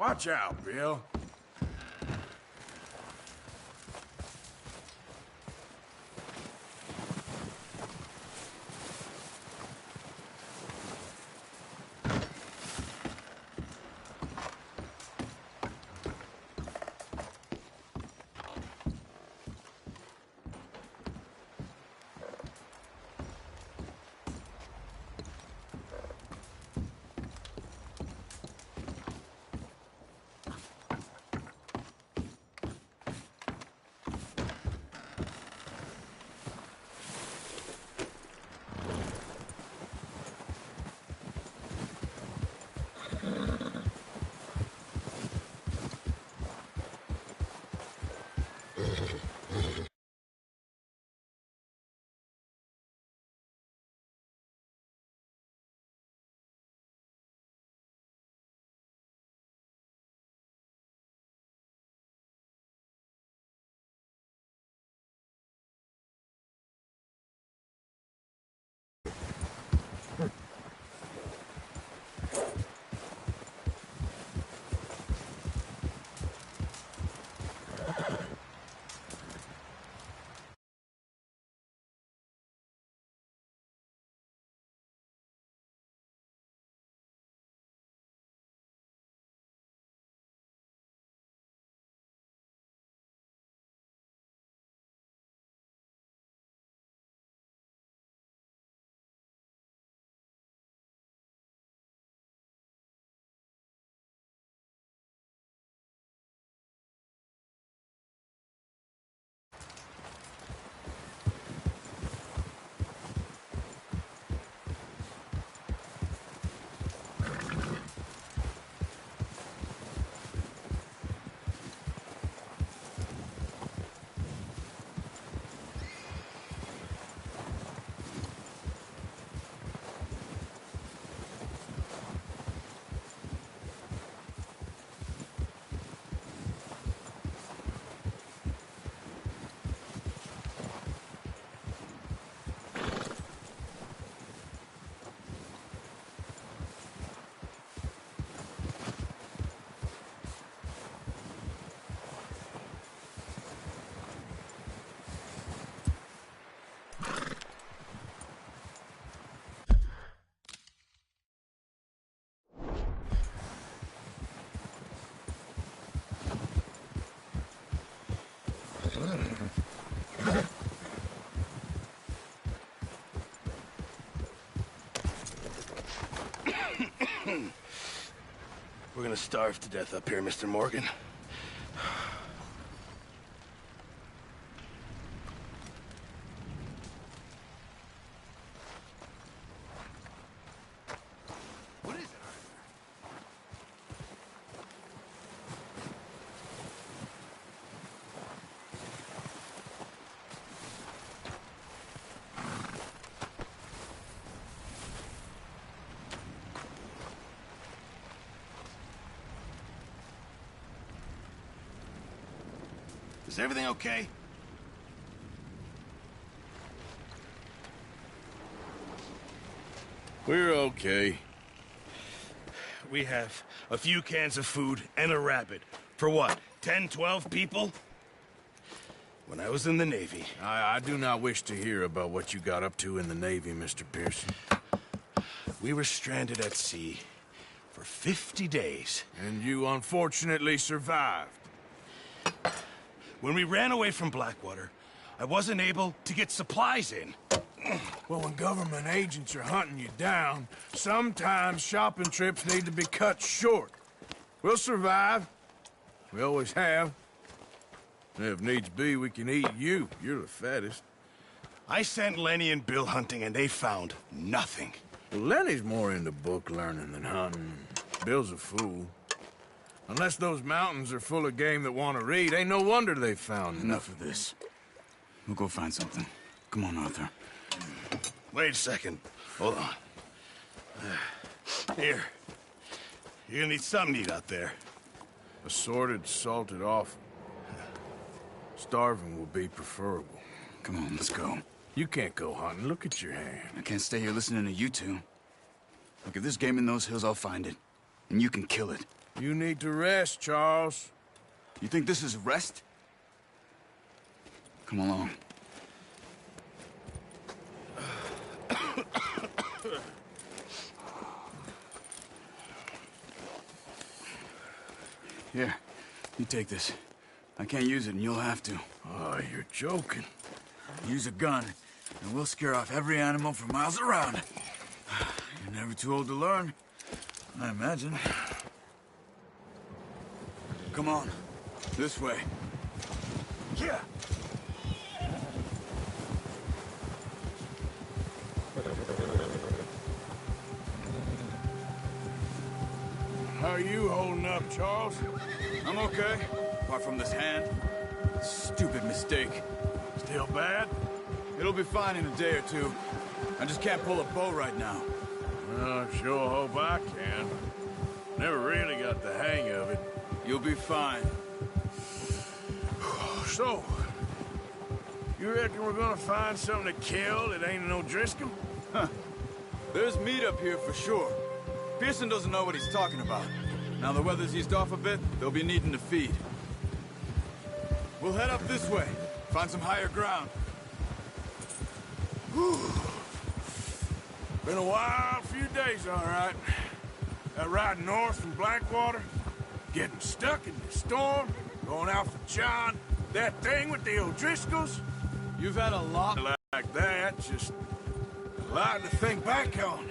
Watch out, Bill. We're gonna starve to death up here, Mr. Morgan. What is it? Is everything okay? We're okay. We have a few cans of food and a rabbit. For what, 10, 12 people? When I was in the Navy... I do not wish to hear about what you got up to in the Navy, Mr. Pearson. We were stranded at sea for 50 days. And you unfortunately survived. When we ran away from Blackwater, I wasn't able to get supplies in. Well, when government agents are hunting you down, sometimes shopping trips need to be cut short. We'll survive. We always have. And if needs be, we can eat you. You're the fattest. I sent Lenny and Bill hunting, and they found nothing. Well, Lenny's more into book learning than hunting. Bill's a fool. Unless those mountains are full of game that want to read, ain't no wonder they found Enough of this. We'll go find something. Come on, Arthur. Wait a second. Hold on. Here. You're gonna need something to eat out there. Assorted, salted offal. Starving will be preferable. Come on, let's go. You can't go hunting. Look at your hand. I can't stay here listening to you two. Look, if there's game in those hills, I'll find it. and you can kill it. You need to rest, Charles. You think this is rest? Come along. Here, you take this. I can't use it, and you'll have to. Oh, you're joking. Use a gun, and we'll scare off every animal for miles around. You're never too old to learn, I imagine. Come on, this way. Yeah. How are you holding up, Charles? I'm okay, apart from this hand. Stupid mistake. Still bad? It'll be fine in a day or two. I just can't pull a bow right now. Well, I sure hope I can. Never really got the hang of it. You'll be fine. So, you reckon we're gonna find something to kill that ain't no Driscoll? Huh. There's meat up here for sure. Pearson doesn't know what he's talking about. Now the weather's eased off a bit, they'll be needing to feed. We'll head up this way, find some higher ground. Whew. Been a wild few days, all right. That ride north from Blackwater, getting stuck in the storm, going out for John, that thing with the O'Driscolls. You've had a lot like that, just a lot to think back on.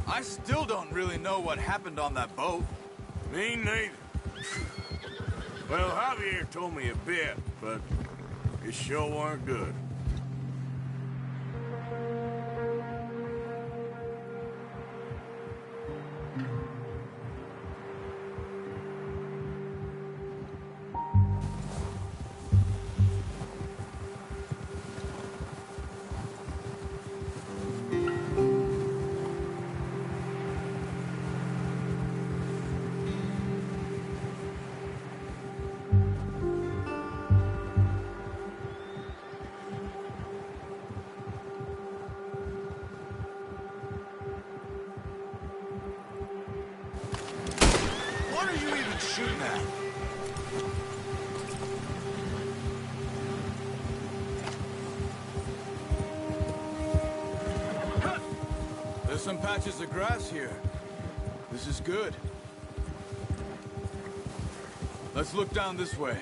I still don't really know what happened on that boat. Me neither. Well, Javier told me a bit, but it sure weren't good. What are you even shooting at? There's some patches of grass here. This is good. Let's look down this way.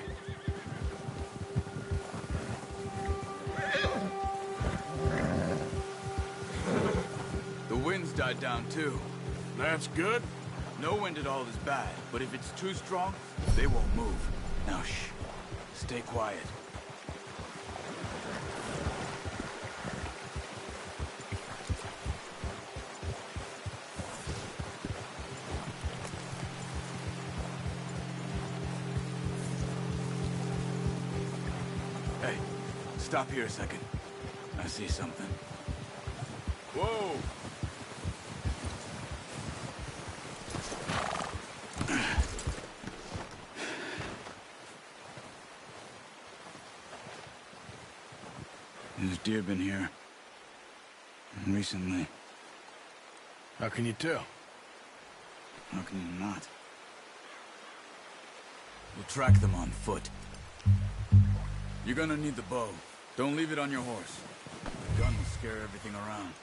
The wind's died down too. That's good. No wind at all is bad, but if it's too strong, they won't move. Now shh. Stay quiet. Hey, stop here a second. I see something. Whoa! There's deer been here. Recently. How can you tell? How can you not? We'll track them on foot. You're gonna need the bow. Don't leave it on your horse. The gun will scare everything around.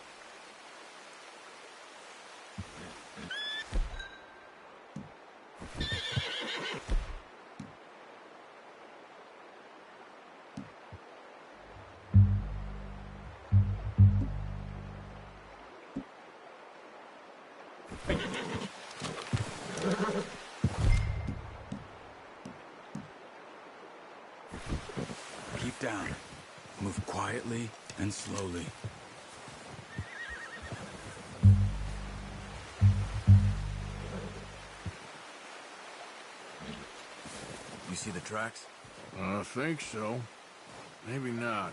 Keep down. Move quietly and slowly. You see the tracks? I think so. Maybe not.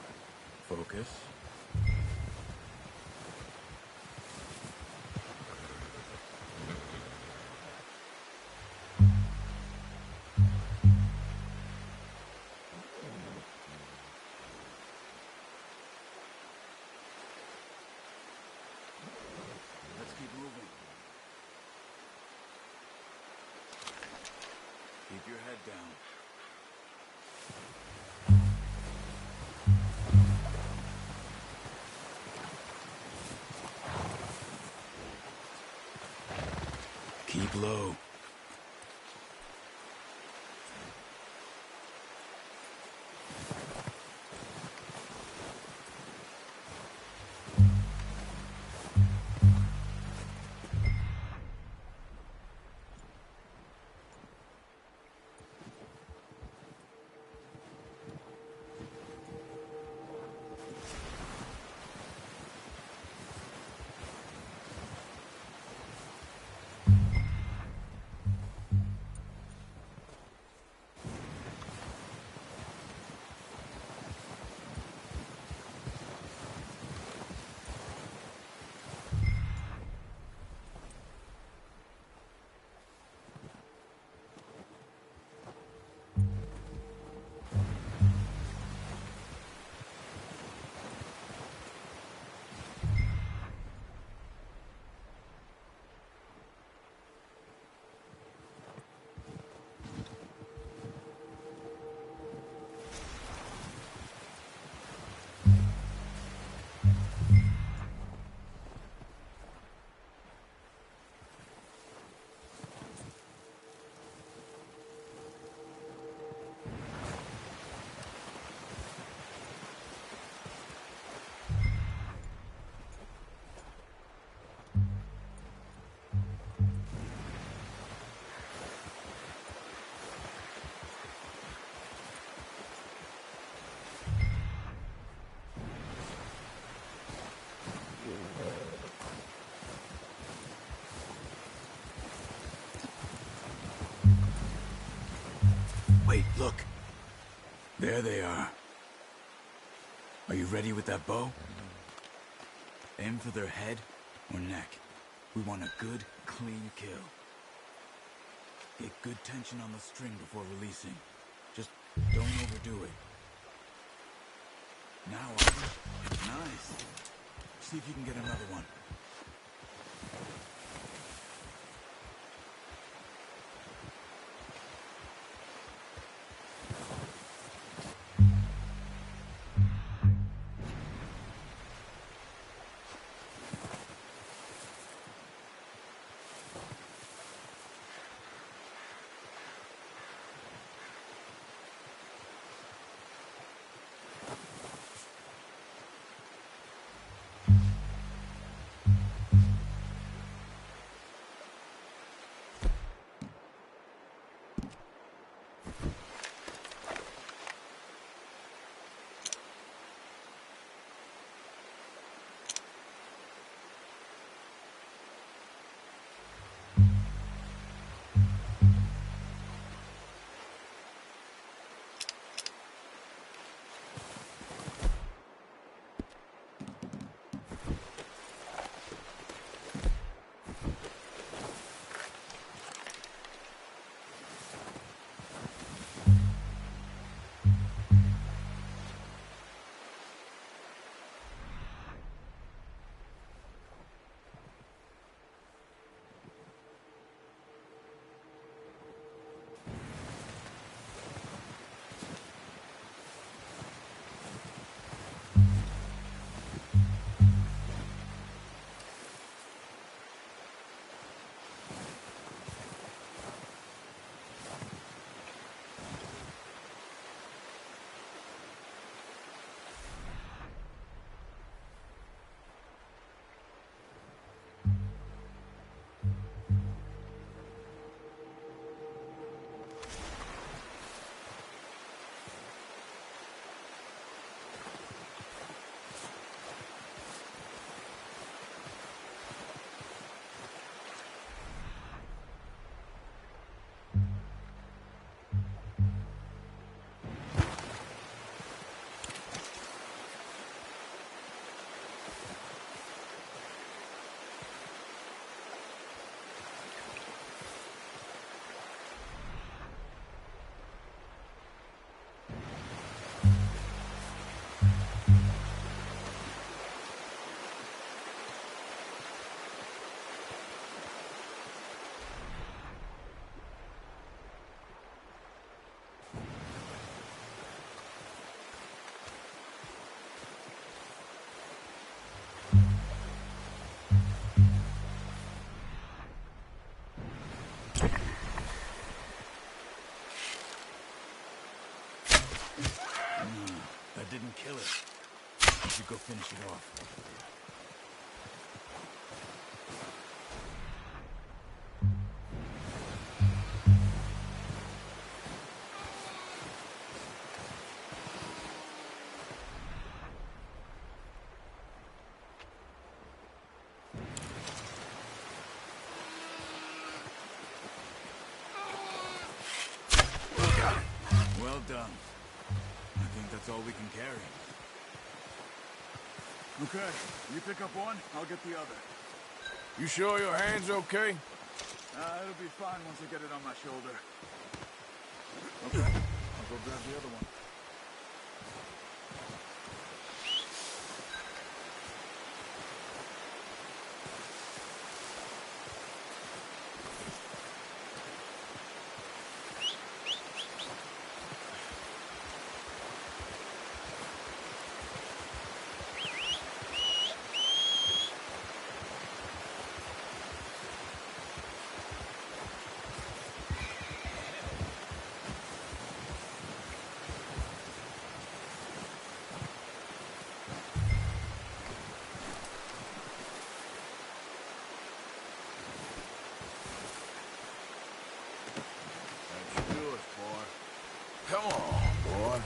Focus. Let's keep moving. Keep your head down. Keep low. Wait, look. There they are. Are you ready with that bow? Aim for their head or neck. We want a good, clean kill. Get good tension on the string before releasing. Just don't overdo it. Now, nice. See if you can get another one. and kill it. You should go finish it off. Well done. I think that's all we can carry. Okay, you pick up one, I'll get the other. You sure your hand's okay? It'll be fine once I get it on my shoulder. Okay, I'll go grab the other one. Come on, boy.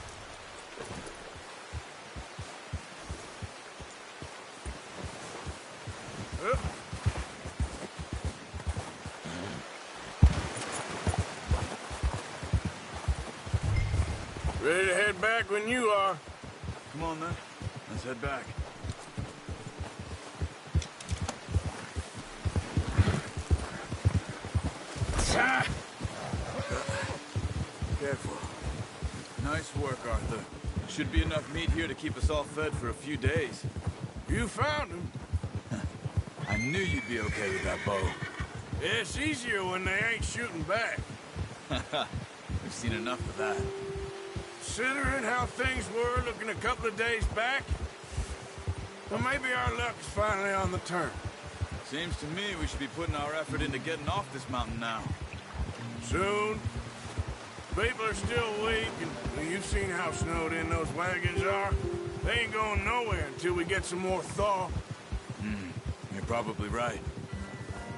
Ready to head back when you are. Come on, then. Let's head back. Careful. Nice work, Arthur. Should be enough meat here to keep us all fed for a few days. You found him. I knew you'd be okay with that bow. It's easier when they ain't shooting back. We've seen enough of that. Considering how things were looking a couple of days back, well, maybe our luck's finally on the turn. Seems to me we should be putting our effort into getting off this mountain now. Soon. People are still weak, and well, you've seen how snowed in those wagons are. They ain't going nowhere until we get some more thaw. You're probably right.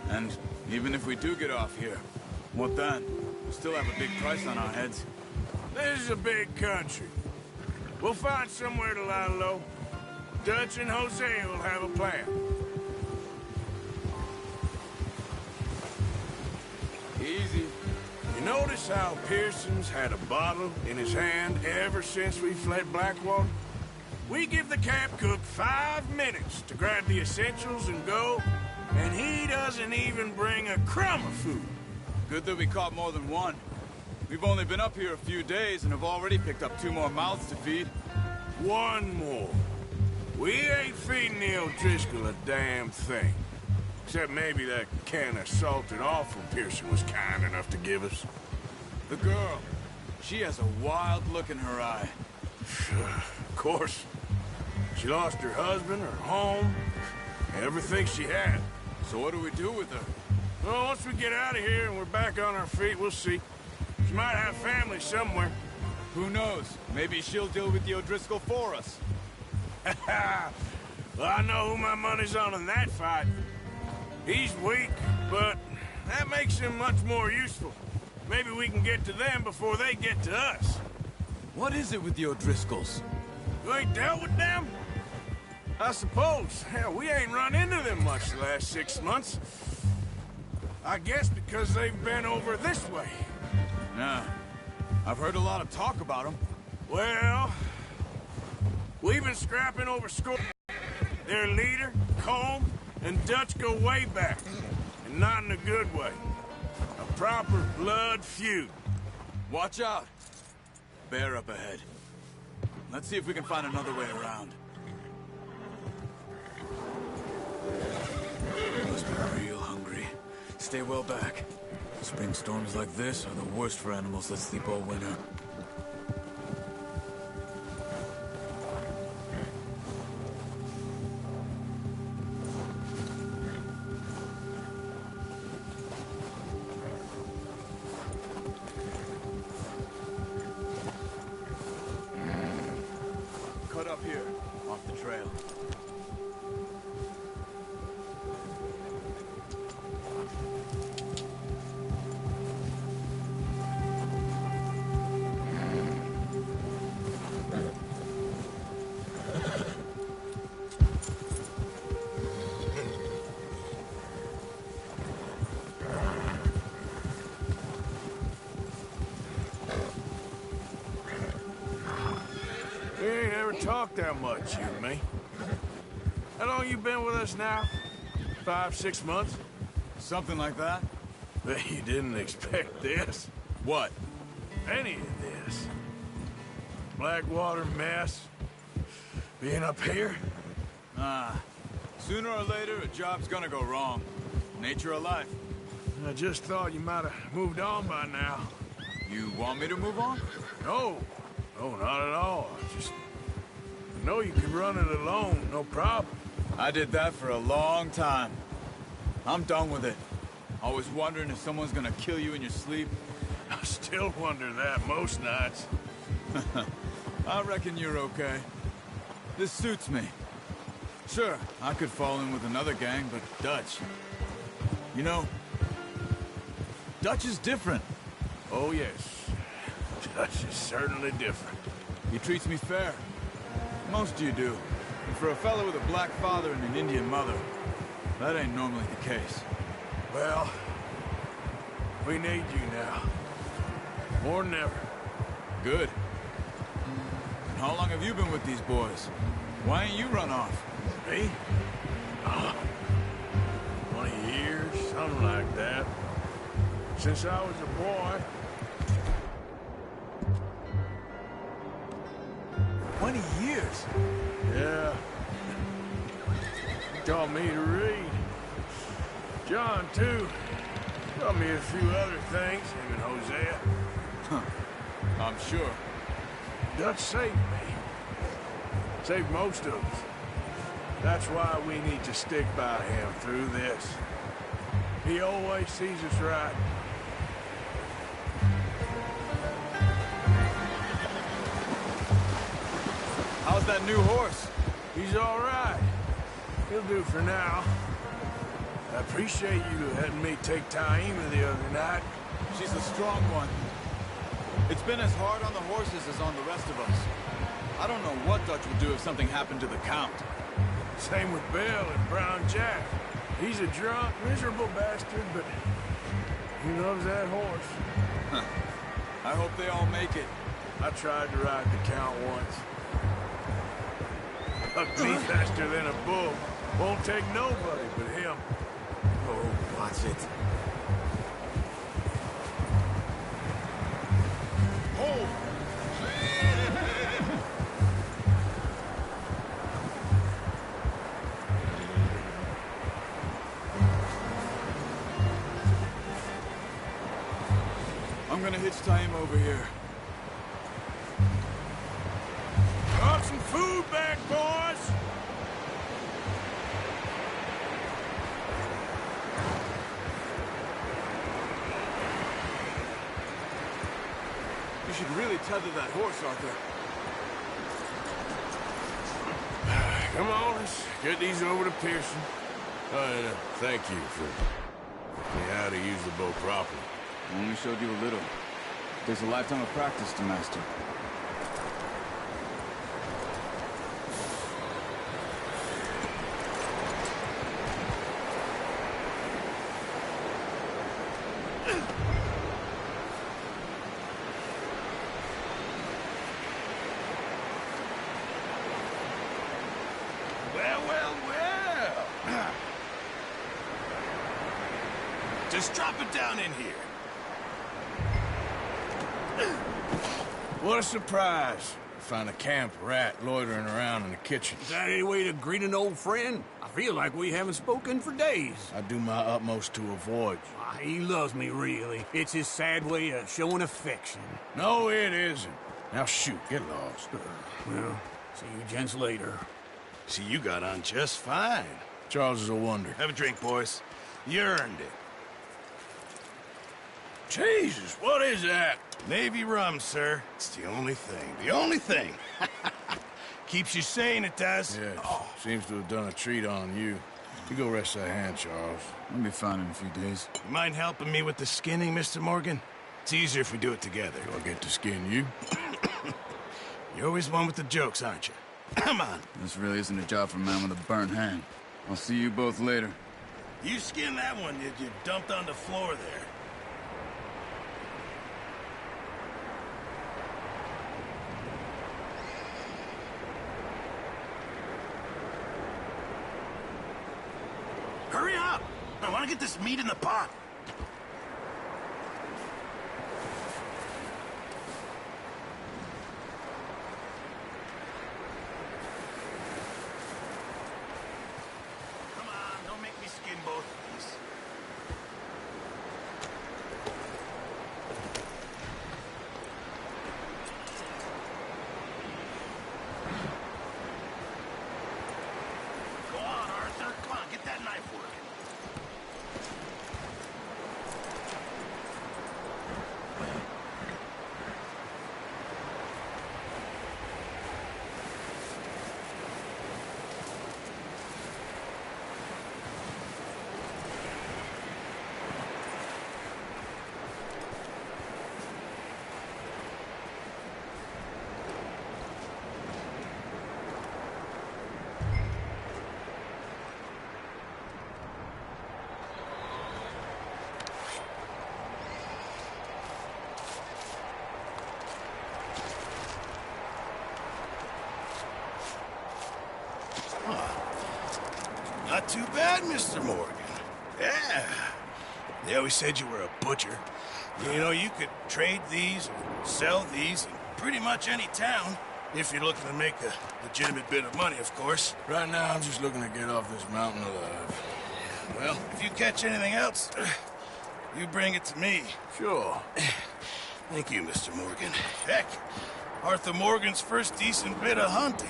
And even if we do get off here, what then? We still have a big price on our heads. This is a big country. We'll find somewhere to lie low. Dutch and Jose will have a plan. Easy. You notice how Pearson's had a bottle in his hand ever since we fled Blackwater? We give the camp cook 5 minutes to grab the essentials and go, and he doesn't even bring a crumb of food. Good that we caught more than one. We've only been up here a few days and have already picked up 2 more mouths to feed. One more. We ain't feeding the O'Driscoll a damn thing. Except maybe that can of salted offal Pearson was kind enough to give us. The girl. She has a wild look in her eye. Of course. She lost her husband, her home, everything she had. So what do we do with her? Well, once we get out of here and we're back on our feet, we'll see. She might have family somewhere. Who knows? Maybe she'll deal with the O'Driscoll for us. Well, I know who my money's on in that fight. He's weak, but that makes him much more useful. Maybe we can get to them before they get to us. What is it with the O'Driscolls? You ain't dealt with them? I suppose. Hell, we ain't run into them much the last 6 months. I guess because they've been over this way. Yeah. I've heard a lot of talk about them. Well, we've been scrapping over score. Their leader, Colm, and Dutch go way back, and not in a good way. A proper blood feud. Watch out. Bear up ahead. Let's see if we can find another way around. Must be real hungry. Stay well back. Spring storms like this are the worst for animals that sleep all winter. Cut talk that much, you and me. How long you been with us now? 5, 6 months? Something like that? Bet you didn't expect this. What? Any of this. Blackwater mess. Being up here? Sooner or later, a job's gonna go wrong. Nature of life. I just thought you might have moved on by now. You want me to move on? No. No, not at all. I just know you can run it alone, no problem. I did that for a long time. I'm done with it. Always wondering if someone's gonna kill you in your sleep. I still wonder that most nights. I reckon you're okay. This suits me. Sure, I could fall in with another gang, but Dutch... You know, Dutch is different. Oh, yes. Dutch is certainly different. He treats me fair. Most of you do. And for a fellow with a black father and an Indian mother, that ain't normally the case. Well, we need you now. More than ever. Good. And how long have you been with these boys? Why ain't you run off? Me? 20 years, something like that. Since I was a boy. 20 years? Yeah. Taught me to read. John, too. Taught me a few other things, him and Hosea. Huh. I'm sure. Dutch saved me. Saved most of us. That's why we need to stick by him through this. He always sees us right. How's that new horse? He's all right. He'll do for now. I appreciate you letting me take Taima the other night. She's a strong one. It's been as hard on the horses as on the rest of us. I don't know what Dutch would do if something happened to the Count. Same with Bill and Brown Jack. He's a drunk, miserable bastard, but he loves that horse. Huh. I hope they all make it. I tried to ride the Count once. Hucked me faster than a bull. Won't take nobody but him. Oh, watch it. Hold! I'm gonna hitch Taima over here. Brought some food back, boys! You should really tether that horse, Arthur. Come on, let's get these over to Pearson. Thank you for me how to use the bow properly. I only showed you a little. Takes a lifetime of practice to master. Well. Just drop it down in here. What a surprise. Find a camp rat loitering around in the kitchen. Is that any way to greet an old friend? I feel like we haven't spoken for days. I do my utmost to avoid you. He loves me, really. It's his sad way of showing affection. No, it isn't. Now shoot, get lost. Well, see you gents later. See, you got on just fine. Charles is a wonder. Have a drink, boys. You earned it. Jesus, what is that? Navy rum, sir. It's the only thing. The only thing. Keeps you sane, it does. Yes, seems to have done a treat on you. You go rest that hand, Charles. I'll be fine in a few days. You mind helping me with the skinning, Mr. Morgan? It's easier if we do it together. Do I get to skin you? You're always one with the jokes, aren't you? Come on. This really isn't a job for a man with a burnt hand. I'll see you both later. You skin that one that you dumped on the floor there. to get this meat in the pot. Come on, don't make me skin both of these. Go on, Arthur. Come on, get that knife working. Not too bad, Mr. Morgan. Yeah. They always said you were a butcher. You know, you could trade these and sell these in pretty much any town, if you're looking to make a legitimate bit of money, of course. Right now, I'm just looking to get off this mountain alive. Well, if you catch anything else, you bring it to me. Sure. Thank you, Mr. Morgan. Heck, Arthur Morgan's first decent bit of hunting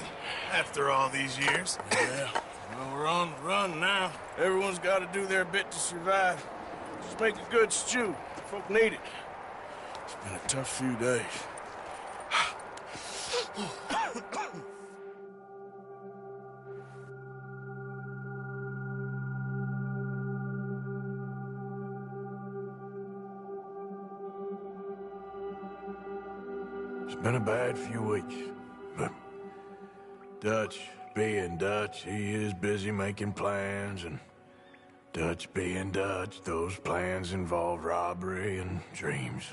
after all these years. Yeah. Well, we're on the run now. Everyone's got to do their bit to survive. Just make a good stew. Folk need it. It's been a tough few days. It's been a bad few weeks, but Dutch being Dutch, he is busy making plans, and Dutch being Dutch, those plans involve robbery and dreams.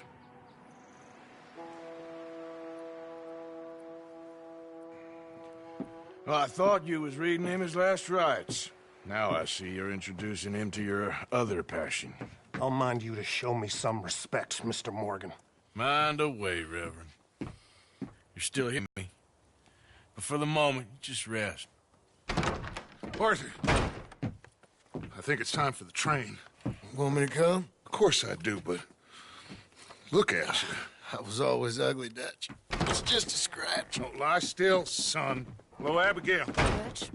Well, I thought you was reading him his last rites. Now I see you're introducing him to your other passion. I'll mind you to show me some respect, Mr. Morgan. Mind away, Reverend. You're still hitting me. But for the moment, just rest. Arthur, I think it's time for the train. Want me to come? Of course I do, but look at you. I was always ugly, Dutch. It's just a scratch. Don't lie still, son. Hello, Abigail. Dutch,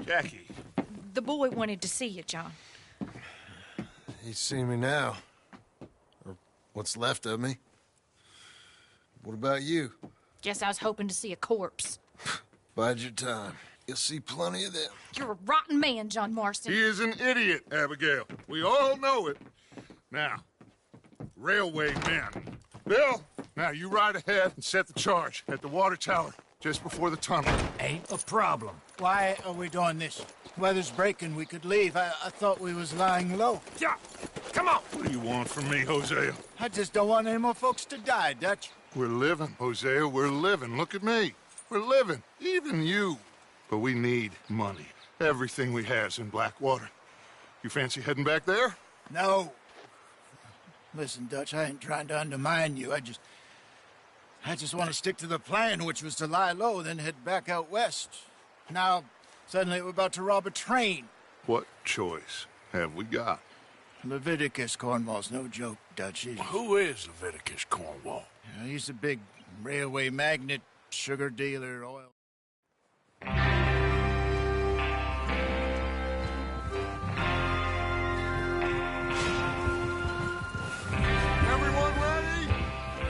Jackie. the boy wanted to see you, John. He's seen me now. Or what's left of me. What about you? Guess I was hoping to see a corpse. Bide your time. You'll see plenty of them. You're a rotten man, John Marston. He is an idiot, Abigail. We all know it. Now, railway men. Bill, now you ride ahead and set the charge at the water tower just before the tunnel. Ain't a problem. Why are we doing this? Weather's breaking, we could leave. I thought we was lying low. Yeah, come on. What do you want from me, Hosea? I just don't want any more folks to die, Dutch. We're living, Hosea, we're living. Look at me. We're living. Even you. But we need money. Everything we has in Blackwater. You fancy heading back there? No. Listen, Dutch, I ain't trying to undermine you. I just want to stick to the plan, which was to lie low, then head back out west. Now, suddenly we're about to rob a train. What choice have we got? Leviticus Cornwall's no joke, Dutch. Who is Leviticus Cornwall? He's a big railway magnate, sugar dealer, oil. Everyone ready?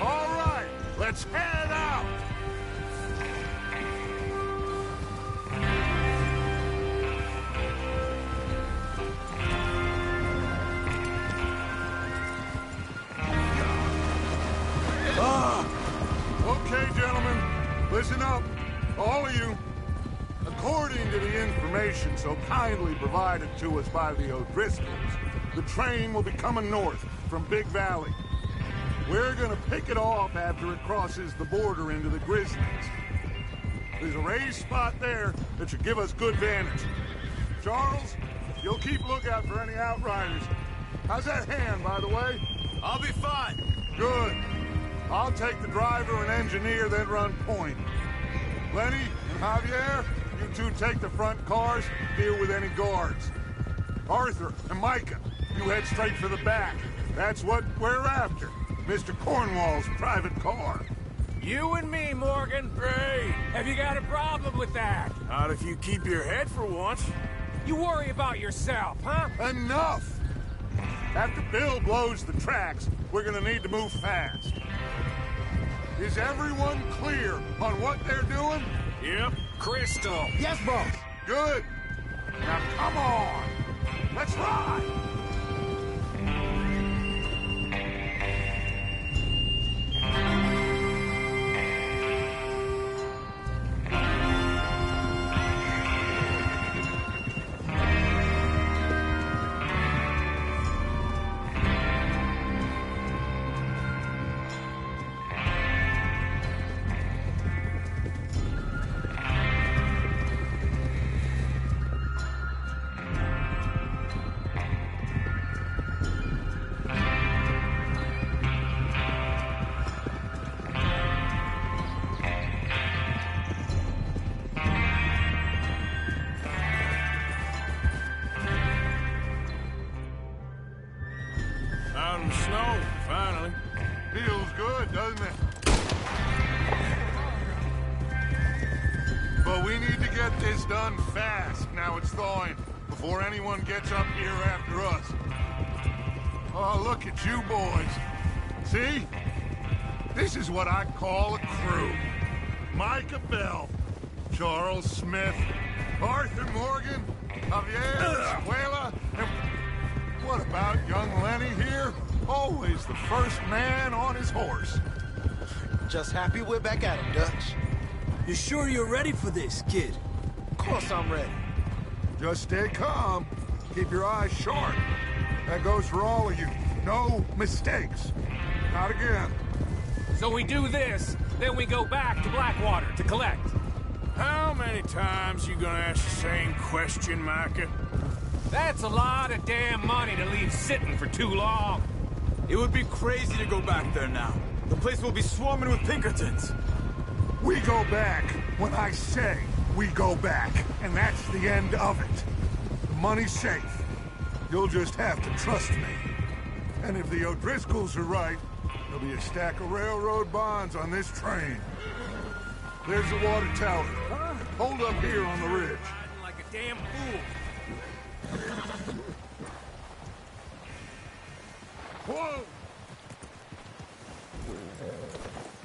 All right, let's head out. Okay, gentlemen, listen up, all of you. According to the information so kindly provided to us by the O'Driscolls, the train will be coming north from Big Valley. We're gonna pick it off after it crosses the border into the Grizzlies. There's a raised spot there that should give us good vantage. Charles, you'll keep lookout for any outriders How's that hand, by the way? I'll be fine. Good. I'll take the driver and engineer, then run point. Lenny and Javier, you two take the front cars, deal with any guards. Arthur and Micah, you head straight for the back. That's what we're after. Mr. Cornwall's private car. You and me, Morgan. Great. Have you got a problem with that? Not if you keep your head for once. You worry about yourself, huh? Enough! After Bill blows the tracks, we're gonna need to move fast. Is everyone clear on what they're doing? Yep. Crystal. Yes, boss. Good. Now come on. Let's ride. Out in the snow, finally. Feels good, doesn't it? But we need to get this done fast, now it's thawing, before anyone gets up here after us. Oh, look at you boys. See? This is what I call a crew. Micah Bell, Charles Smith, Arthur Morgan, Javier Escuela, and what about young Lenny here? Always the first man on his horse. Just happy we're back at it, Dutch. You sure you're ready for this, kid? Of course I'm ready. Just stay calm. Keep your eyes sharp. That goes for all of you. No mistakes. Not again. So we do this, then we go back to Blackwater to collect. How many times you gonna ask the same question, Micah? That's a lot of damn money to leave sitting for too long. It would be crazy to go back there now. The place will be swarming with Pinkertons. We go back when I say we go back, and that's the end of it. The money's safe. You'll just have to trust me. And if the O'Driscolls are right, there'll be a stack of railroad bonds on this train. There's the water tower. Hold up here on the ridge. Riding like a damn fool. Whoa!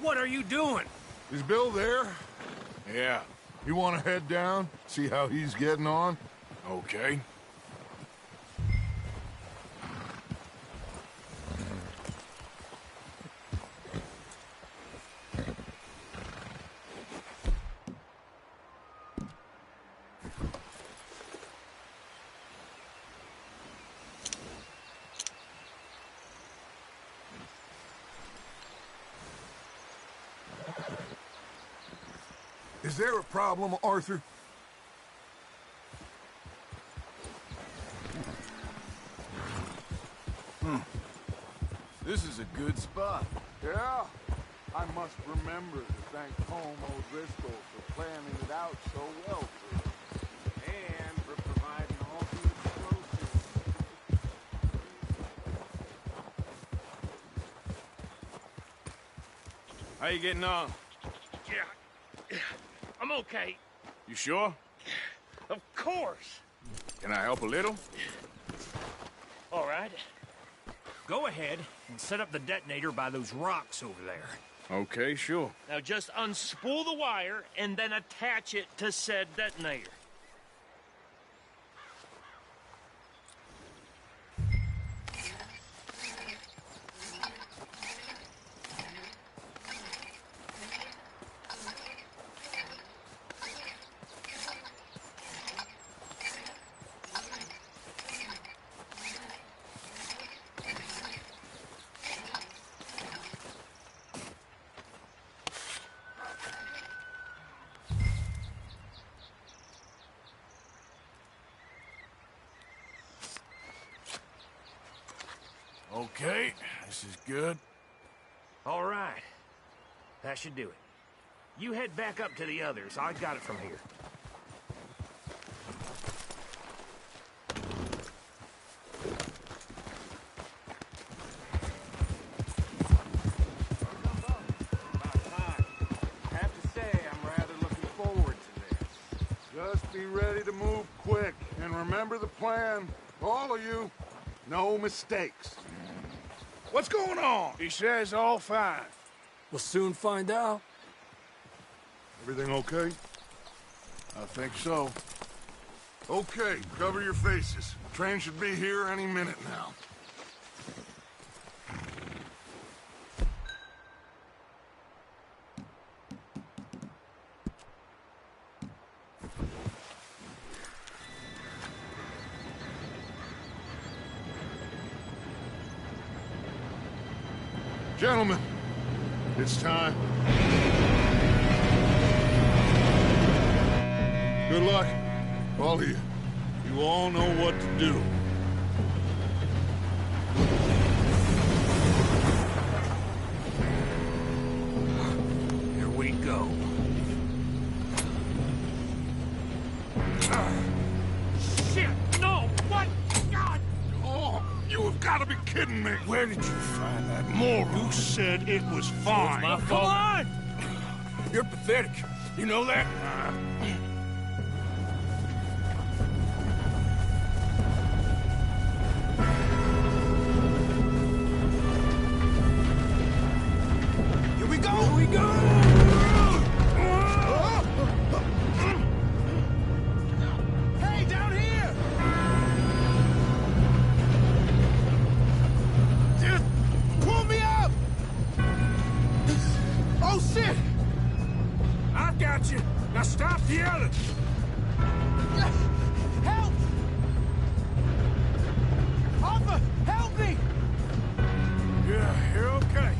What are you doing? Is Bill there? Yeah. You want to head down, see how he's getting on? Okay. Is there a problem, Arthur? This is a good spot. Yeah. I must remember to thank Home O'Driscoll for planning it out so well for us. And for providing all the explosives. How you getting on? Yeah, I'm okay. You sure? Of course. Can I help a little? All right. Go ahead and set up the detonator by those rocks over there. Okay, sure. Now just unspool the wire and then attach it to said detonator. Okay, this is good. All right. That should do it. You head back up to the others. I got it from here. Just be ready to move quick, and remember the plan. All of you, no mistakes. What's going on? He says all fine. We'll soon find out. Everything okay? I think so. Okay, cover your faces. Train should be here any minute now. Gentlemen, it's time. Good luck, all of you. You all know what to do. Here we go. Shit! No! What? God! Oh, you have got to be kidding me! Where did you find that moron? You said it was fine. My fault. Come on! You're pathetic. You know that? Here we go! Here we go! Hey, down here! Just pull me up! Oh, shit! I've got you. Now stop yelling. Help! Arthur, help me! Yeah, you're okay.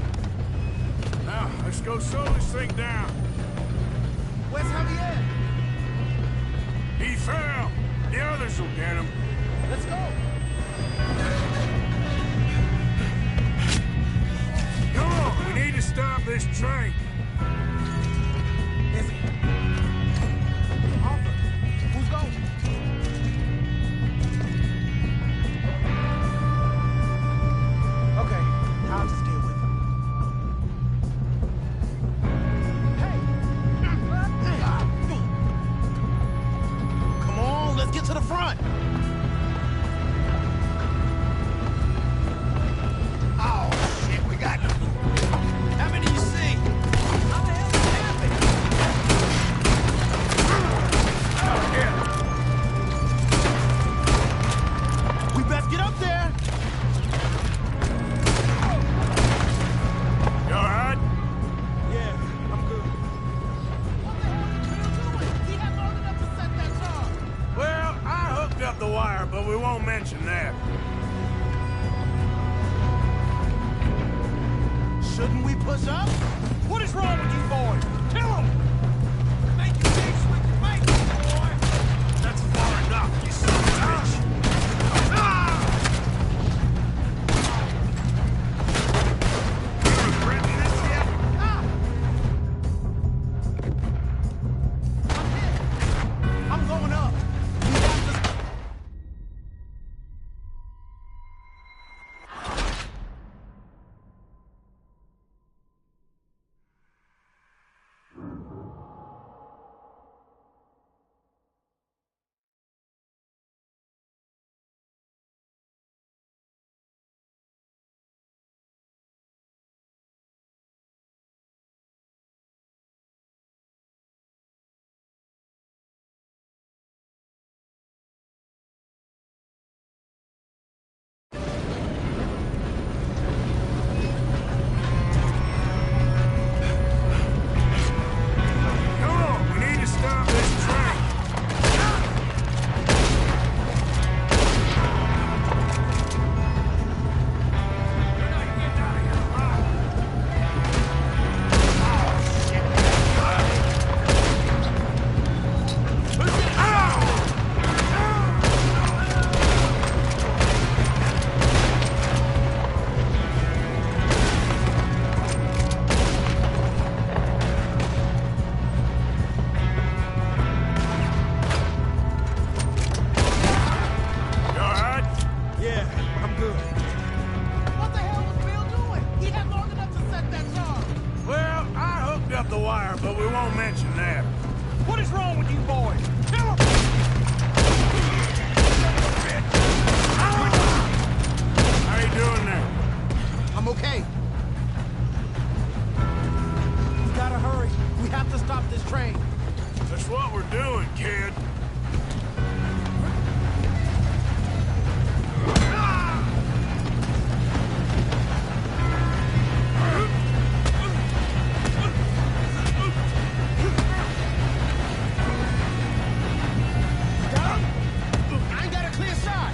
Now, let's go slow this thing down. Where's Javier? He fell. The others will get him. Let's go! Come on, we need to stop this train. Is it? Arthur, who's going? Okay, I'll just deal with it. Hey! Come on, let's get to the front! Oh, shit, we got... How many you see? How the hell did it happen? We best get up there! You all right? Yeah, I'm good. What the hell are you doing? We had long enough to set that charge. Well, I hooked up the wire, but we won't mention that. Shouldn't we push up? What is wrong with you boys? Kill him! Make you peace with your mate, boy! That's far enough, you son of a bitch. You regretting this yet? I'm hit. I'm going up. We got this. don't mention that. What is wrong with you boys? Kill him! How you doing there? I'm okay. We gotta hurry. We have to stop this train. That's what we're doing, kid. I ain't got a clear shot.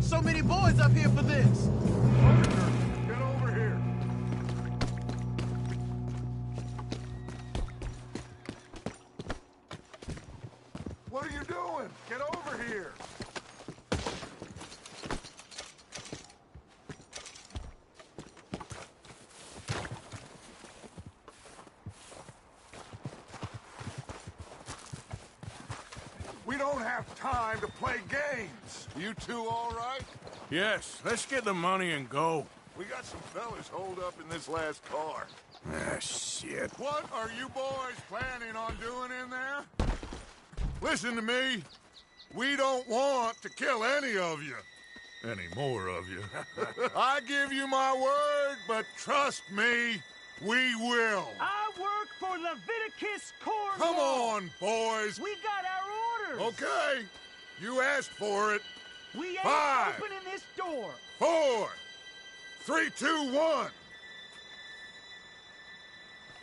So many boys up here for this. Get over here. What are you doing? Get over here. We don't have time to play games. You two all right? Yes, let's get the money and go. We got some fellas holed up in this last car. Ah, shit. What are you boys planning on doing in there? Listen to me. We don't want to kill any of you. Any more of you. I give you my word, but trust me, we will. I work for Leviticus Corps. Come on, boys. We got our orders. Okay. You asked for it. We ain't 5, opening this door. 4, 3, 2, 1.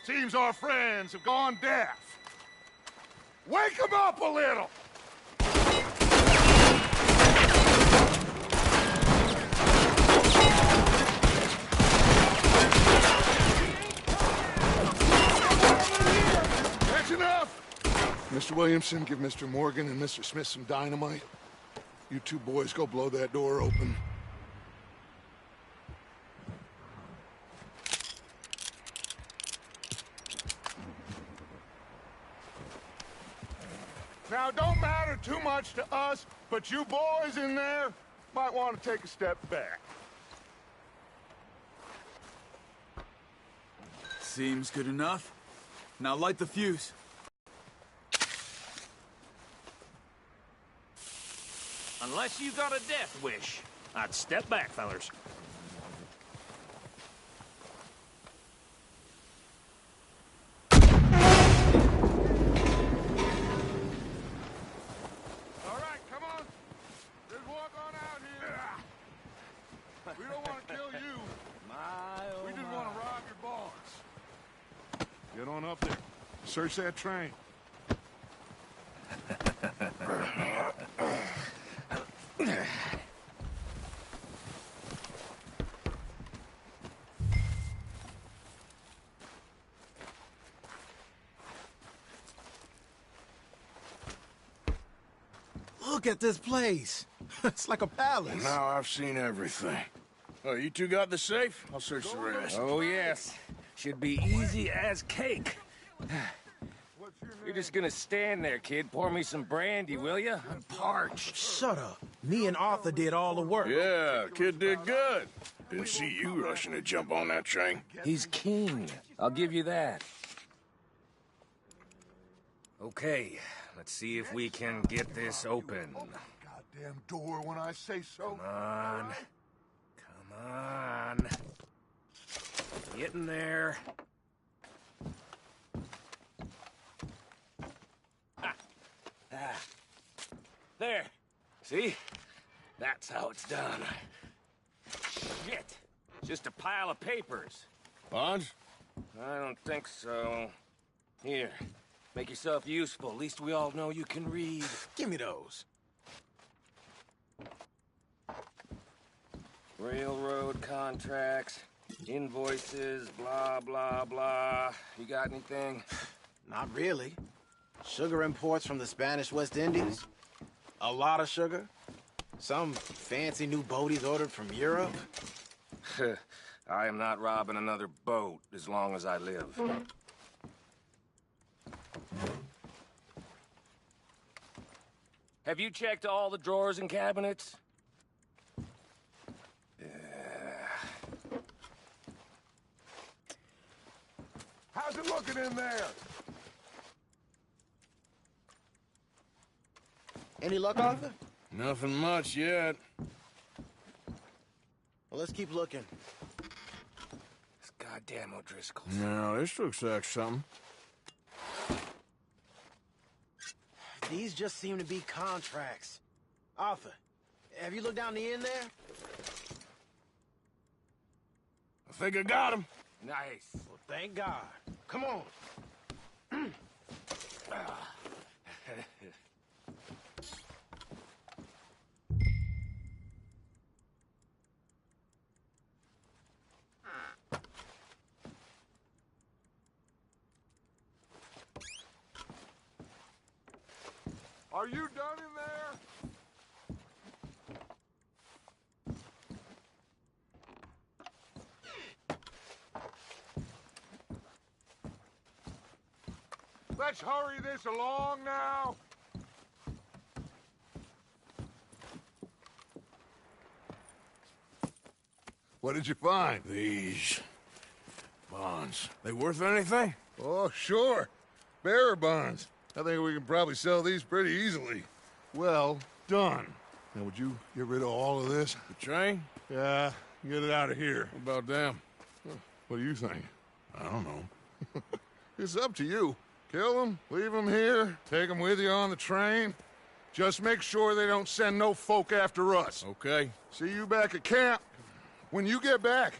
Seems our friends have gone deaf. Wake them up a little! That's enough! Mr. Williamson, give Mr. Morgan and Mr. Smith some dynamite. You two boys go blow that door open. Now, it don't matter too much to us, but you boys in there might want to take a step back. Seems good enough. Now light the fuse. Unless you got a death wish, I'd step back, fellers. All right, come on. Just walk on out here. We don't want to kill you. We just want to rob your boss. Get on up there. Search that train. Look at this place. It's like a palace. Now I've seen everything. Oh, you two got the safe? I'll search the rest. Oh, yes. Should be easy as cake. You're just gonna stand there, kid. Pour me some brandy, will you? I'm parched. Shut up. Me and Arthur did all the work. Yeah, kid did good. Didn't see you rushing to jump on that train. He's keen. I'll give you that. Okay, let's see if we can get this open. Goddamn door when I say so. Come on. Come on. Get in there. There. See? That's how it's done. Shit. Just a pile of papers. Bonds? I don't think so. Here. Make yourself useful. At least we all know you can read. Give me those. Railroad contracts, invoices, blah, blah, blah. You got anything? Not really. Sugar imports from the Spanish West Indies. A lot of sugar. Some fancy new boat he's ordered from Europe. I am not robbing another boat as long as I live. Have you checked all the drawers and cabinets? How's it looking in there? Any luck, Arthur? Nothing much yet. Well, let's keep looking. This goddamn O'Driscoll's. No, this looks like something. These just seem to be contracts. Arthur, have you looked down the end there? I think I got him. Nice. Well, thank God. Come on. Are you done in there? Let's hurry this along now. What did you find? These bonds. They worth anything? Oh, sure. Bearer bonds. I think we can probably sell these pretty easily. Well done. Now, would you get rid of all of this? The train? Yeah, get it out of here. What about them? What do you think? I don't know. It's up to you. Kill them, leave them here, take them with you on the train. Just make sure they don't send no folk after us. Okay. See you back at camp. When you get back,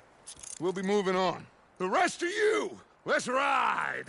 we'll be moving on. The rest of you, let's ride!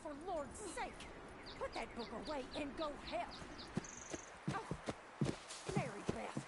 for Lord's sake! Put that book away and go help! Oh, Mary Beth.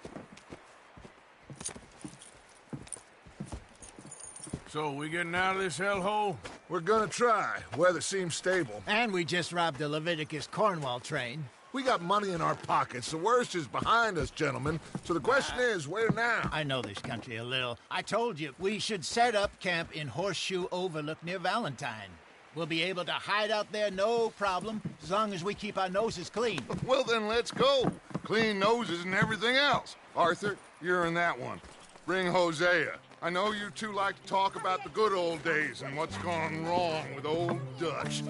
So, we getting out of this hellhole? We're gonna try. Weather seems stable. And we just robbed the Leviticus Cornwall train. We got money in our pockets. The worst is behind us, gentlemen. So the question is, where now? I know this country a little. I told you, we should set up camp in Horseshoe Overlook near Valentine. We'll be able to hide out there, no problem, as long as we keep our noses clean. Well, then let's go. Clean noses and everything else. Arthur, you're in that one. Bring Hosea. I know you two like to talk about the good old days and what's gone wrong with old Dutch.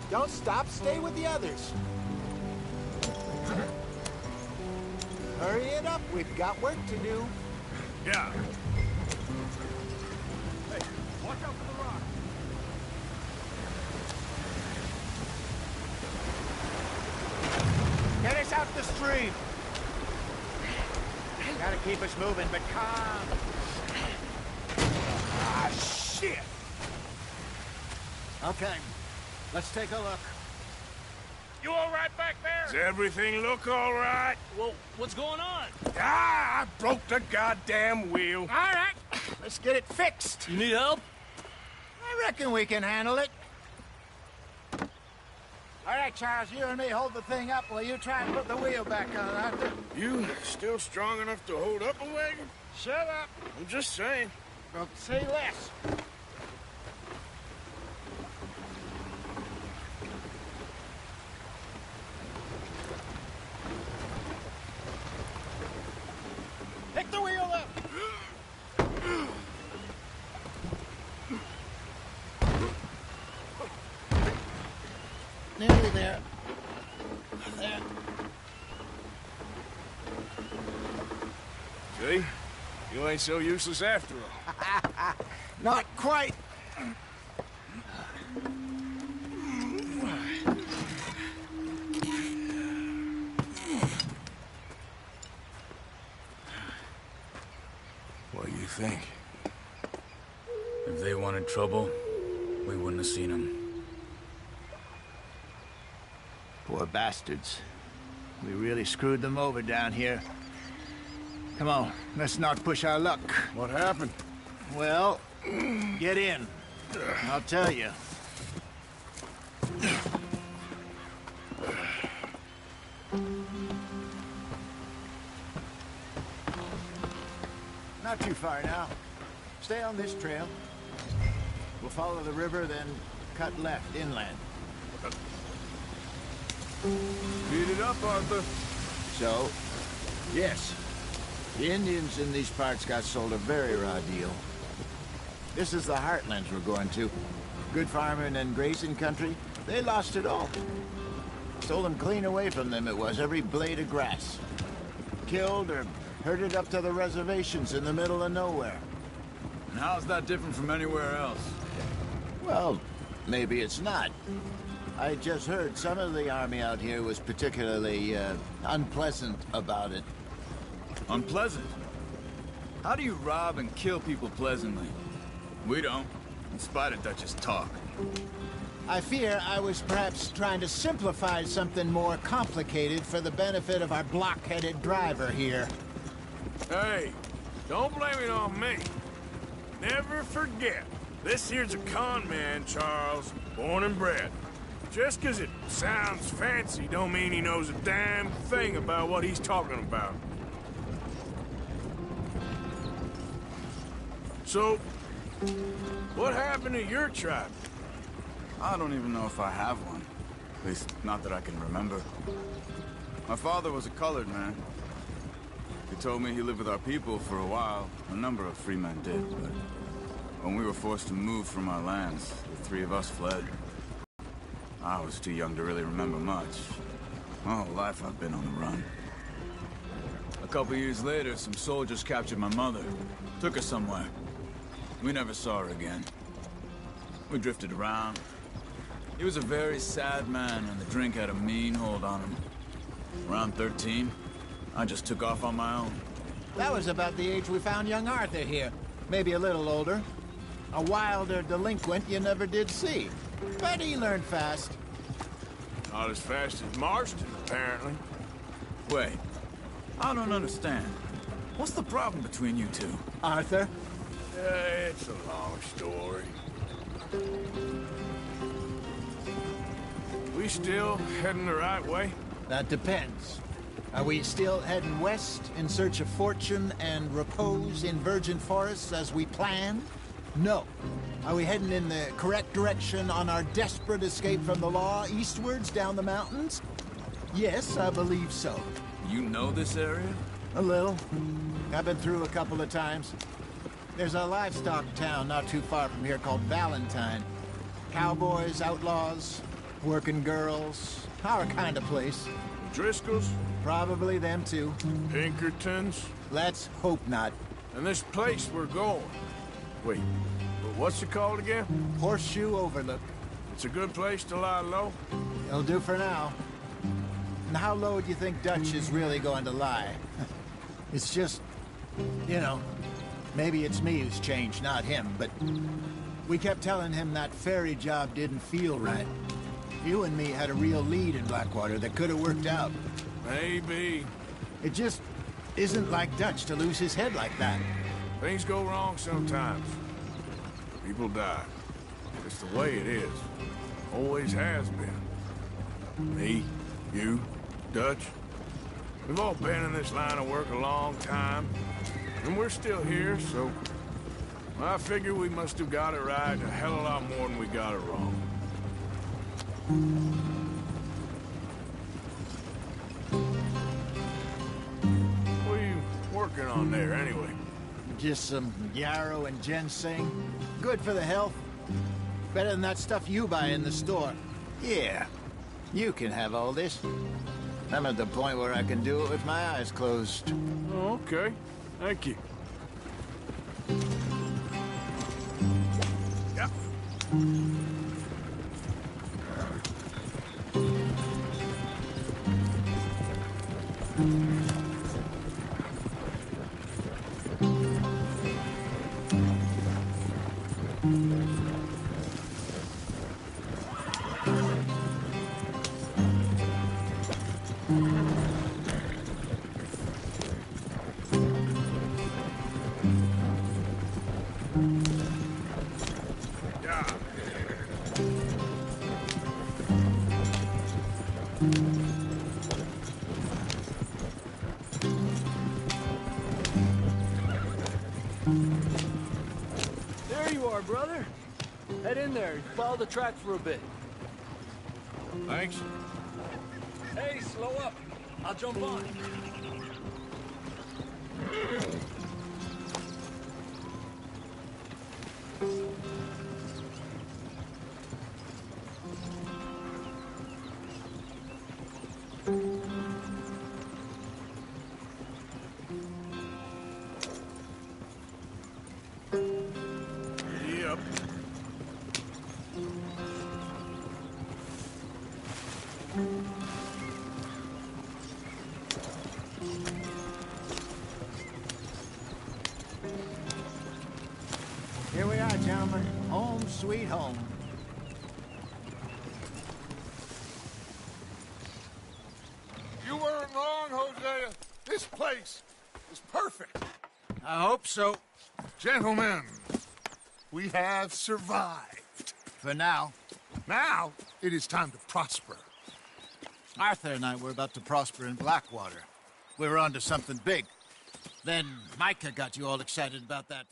Don't stop, stay with the others. Hurry it up, we've got work to do. Yeah. Hey, watch out for the rock. Get us out the stream. Gotta keep us moving, but calm. Ah, shit! Okay, let's take a look. You all right back there? Does everything look all right? Well, what's going on? Ah, I broke the goddamn wheel. All right, let's get it fixed. You need help? I reckon we can handle it. All right, Charles, you and me hold the thing up while you try and put the wheel back on, Arthur. You still strong enough to hold up a wagon? Shut up. I'm just saying. Don't say less. Pick the wheel up. Nearly there. There. See? You ain't so useless after all. Not quite. What do you think? If they wanted trouble, we wouldn't have seen them. Poor bastards. We really screwed them over down here. Come on, let's not push our luck. What happened? Well, get in. I'll tell you. Not too far now. Stay on this trail. We'll follow the river, then cut left inland. Beat it up, Arthur. So, yes, the Indians in these parts got sold a very raw deal. This is the heartlands we're going to. Good farming and grazing country, they lost it all. Stole them clean away from them, it was, every blade of grass. Killed or herded up to the reservations in the middle of nowhere. And how's that different from anywhere else? Well, maybe it's not. I just heard some of the army out here was particularly, unpleasant about it. Unpleasant? How do you rob and kill people pleasantly? We don't, in spite of Dutch's talk. I fear I was perhaps trying to simplify something more complicated for the benefit of our block-headed driver here. Hey, don't blame it on me. Never forget, this here's a con man, Charles, born and bred. Just 'cause it sounds fancy don't mean he knows a damn thing about what he's talking about. So, what happened to your tribe? I don't even know if I have one. At least, not that I can remember. My father was a colored man. He told me he lived with our people for a while. A number of free men did, but when we were forced to move from our lands, the three of us fled. I was too young to really remember much. My whole life I've been on the run. A couple years later, some soldiers captured my mother. Took her somewhere. We never saw her again. We drifted around. He was a very sad man, and the drink had a mean hold on him. Around 13, I just took off on my own. That was about the age we found young Arthur here. Maybe a little older. A wilder delinquent you never did see. But he learned fast. Not as fast as Marston, apparently. Wait, I don't understand. What's the problem between you two? Arthur? It's a long story. We still heading the right way? That depends. Are we still heading west in search of fortune and repose in virgin forests as we planned? No. Are we heading in the correct direction on our desperate escape from the law eastwards down the mountains? Yes, I believe so. You know this area? A little. I've been through a couple of times. There's a livestock town not too far from here called Valentine. Cowboys, outlaws, working girls, our kind of place. Driscolls? Probably them too. Pinkertons? Let's hope not. And this place we're going. Wait, what's it called again? Horseshoe Overlook. It's a good place to lie low? It'll do for now. And how low do you think Dutch is really going to lie? It's just, you know, maybe it's me who's changed, not him, but we kept telling him that ferry job didn't feel right. You and me had a real lead in Blackwater that could have worked out. Maybe. It just isn't like Dutch to lose his head like that. Things go wrong sometimes. People die. It's the way it is. Always has been. Me, you, Dutch. We've all been in this line of work a long time. And we're still here, so I figure we must have got it right a hell of a lot more than we got it wrong. What are you working on there, anyway? Just some yarrow and ginseng. Good for the health. Better than that stuff you buy in the store. Yeah, you can have all this. I'm at the point where I can do it with my eyes closed. Oh, okay. Thank you. Yeah. There you are, brother. Head in there and follow the track for a bit. Thanks. Hey, slow up. I'll jump on. Yep. Here we are, John. sweet home. You weren't wrong, Hosea. This place is perfect. I hope so. Gentlemen, we have survived. For now. Now, it is time to prosper. Arthur and I were about to prosper in Blackwater. We were onto something big. Then Micah got you all excited about that.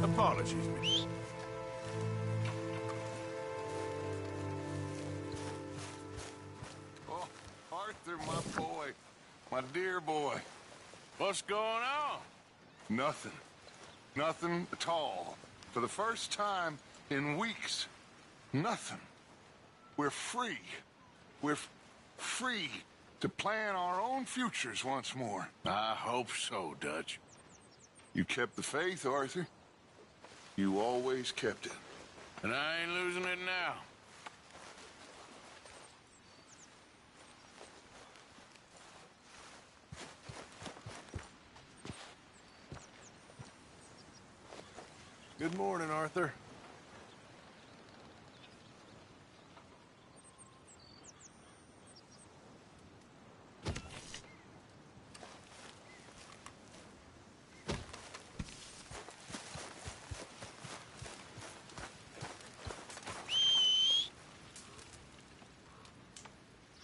Apologies, miss. Oh, Arthur, my boy. My dear boy. What's going on? Nothing. Nothing at all. For the first time in weeks. Nothing. We're free. We're free to plan our own futures once more. I hope so, Dutch. You kept the faith, Arthur. You always kept it. And I ain't losing it now. Good morning, Arthur.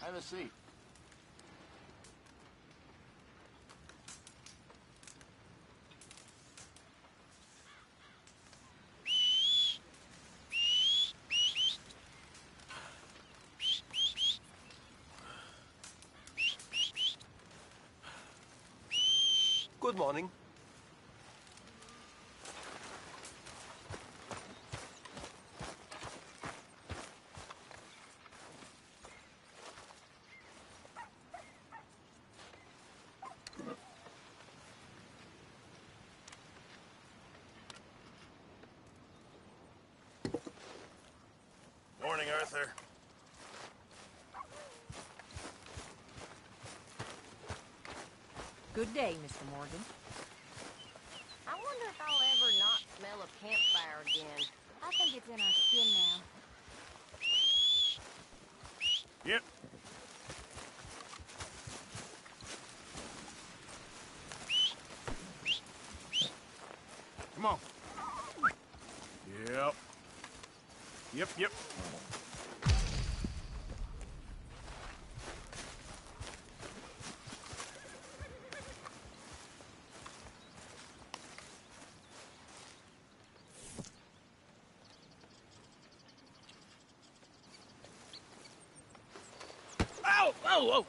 Have a seat. Good morning. Morning, Arthur. Good day, Mr. Morgan. I wonder if I'll ever not smell a campfire again. I think it's in our skin now. Yep. Come on. Yep. Yep. Whoa!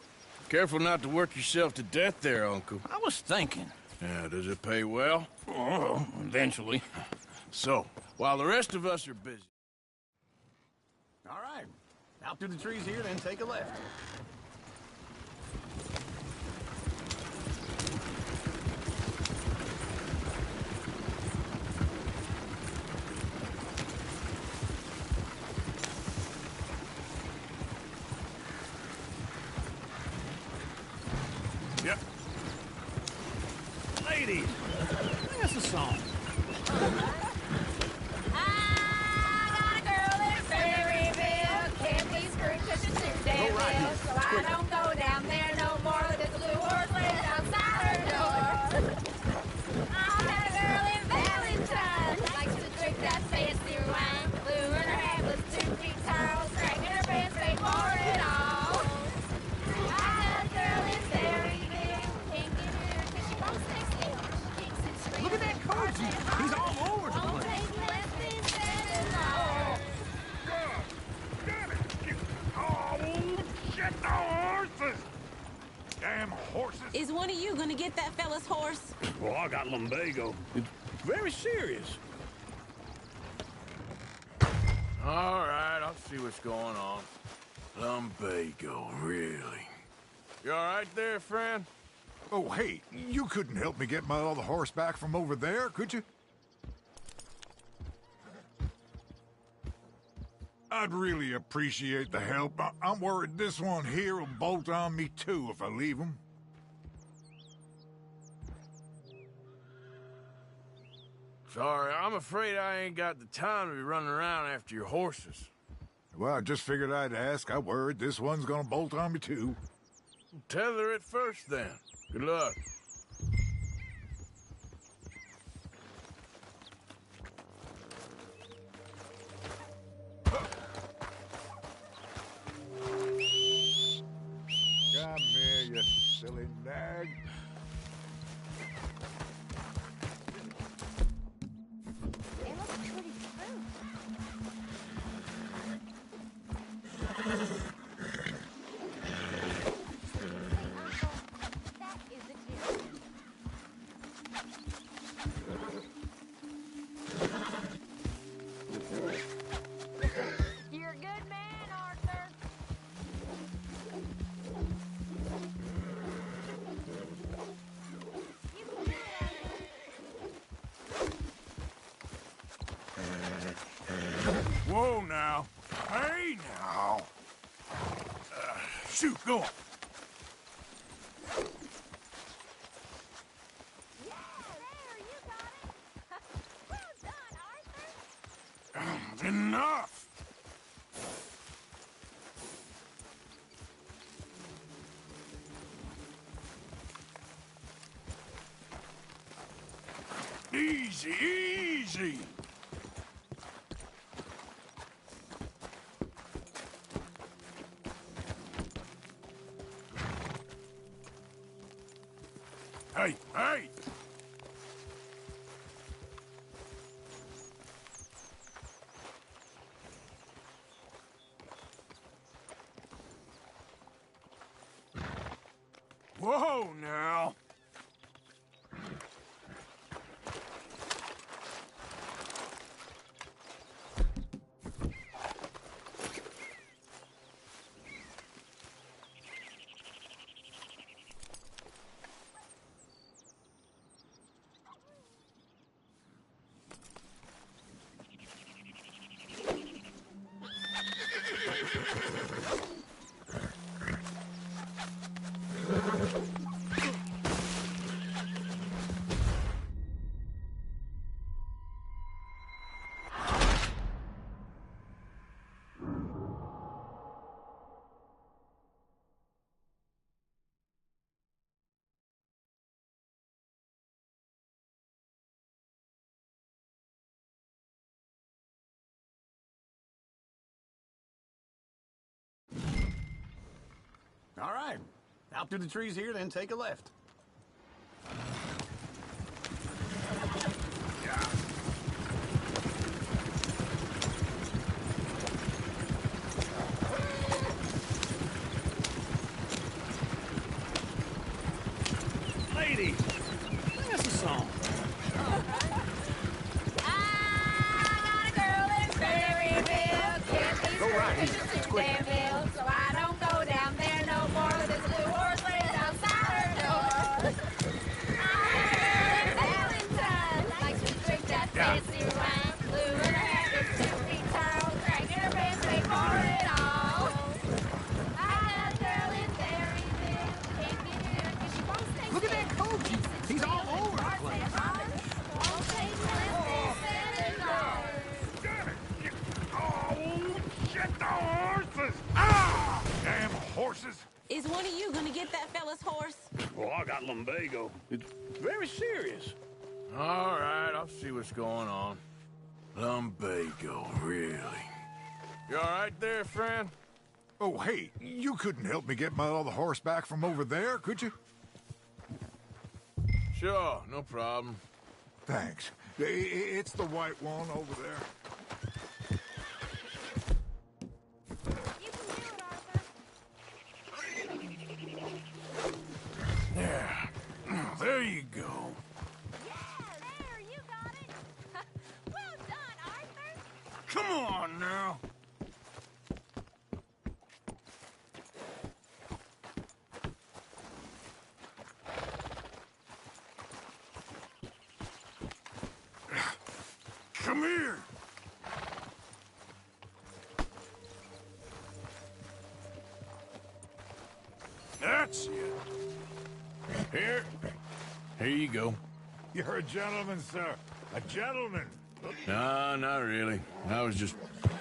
Careful not to work yourself to death there, Uncle. I was thinking. Yeah, does it pay well? Oh, eventually. So, while the rest of us are busy... All right. Out through the trees here, then take a left. Yep. Ladies, sing us a song. I got a girl in Berryville, can't be screwed 'cause she's too damn ill. So I don't go down there no more. There's a blue horse laying outside her door. I had a girl in Valentine, likes to drink that fancy wine. Blue in her hair was 2 feet tall, dragging her pants, paid for it all. I had a girl in Berryville, can't get her 'cause she won't stay still. She kicks and screams. Look at that coach. He's all over the Won't place. take less than 7 hours. Damn it! Oh, shit, the horses! one of you gonna get that fella's horse? Well, I got lumbago. It's very serious. All right, I'll see what's going on. Lumbago, really? You all right there, friend? Oh, hey, you couldn't help me get my other horse back from over there, could you? I'd really appreciate the help. I'm worried this one here will bolt on me too if I leave him. Sorry, I'm afraid I ain't got the time to be running around after your horses. Well, I just figured I'd ask. I'm worried this one's gonna bolt on me too. Tether it first, then. Good luck. Come here, you silly nag. They look pretty true. That is a deer. You're a good man, Arthur. You can do it, Arthur. Whoa, now. Hey, now. Shoot, go on. Yeah, there, you got it. Well done, Arthur. Enough! Easy, easy! Hey, hey! Whoa, now! All right. Out through the trees here, then take a left. Ladies, sing us a song. I got a girl in Berryville. Can't be Go right here. screwed It's to quick. Danville, so I don't go down there no more. There's a blue horse laid outside her door. I heard Valentine likes to drink that fancy wine. Blue in her habit, super tall, cracking her pants, pay for it all. I got a girl in Berryville. Can't get her 'cause she won't stay. Look at that coach. He's all over the place. Won't take less than $7. Oh, shit, the horses! Ah! Damn horses! Is one of you gonna get that fella's horse? Well, I got lumbago. It's very serious. All right, I'll see what's going on. Lumbago, really? You all right there, friend? Oh, hey, you couldn't help me get my other horse back from over there, could you? Sure, no problem. Thanks. It's the white one over there. You can do it, Arthur. There, you go. There, you got it. Well done, Arthur. Come on now. Come here. That's it. Here you go. You're a gentleman, sir. A gentleman. No, not really. I was just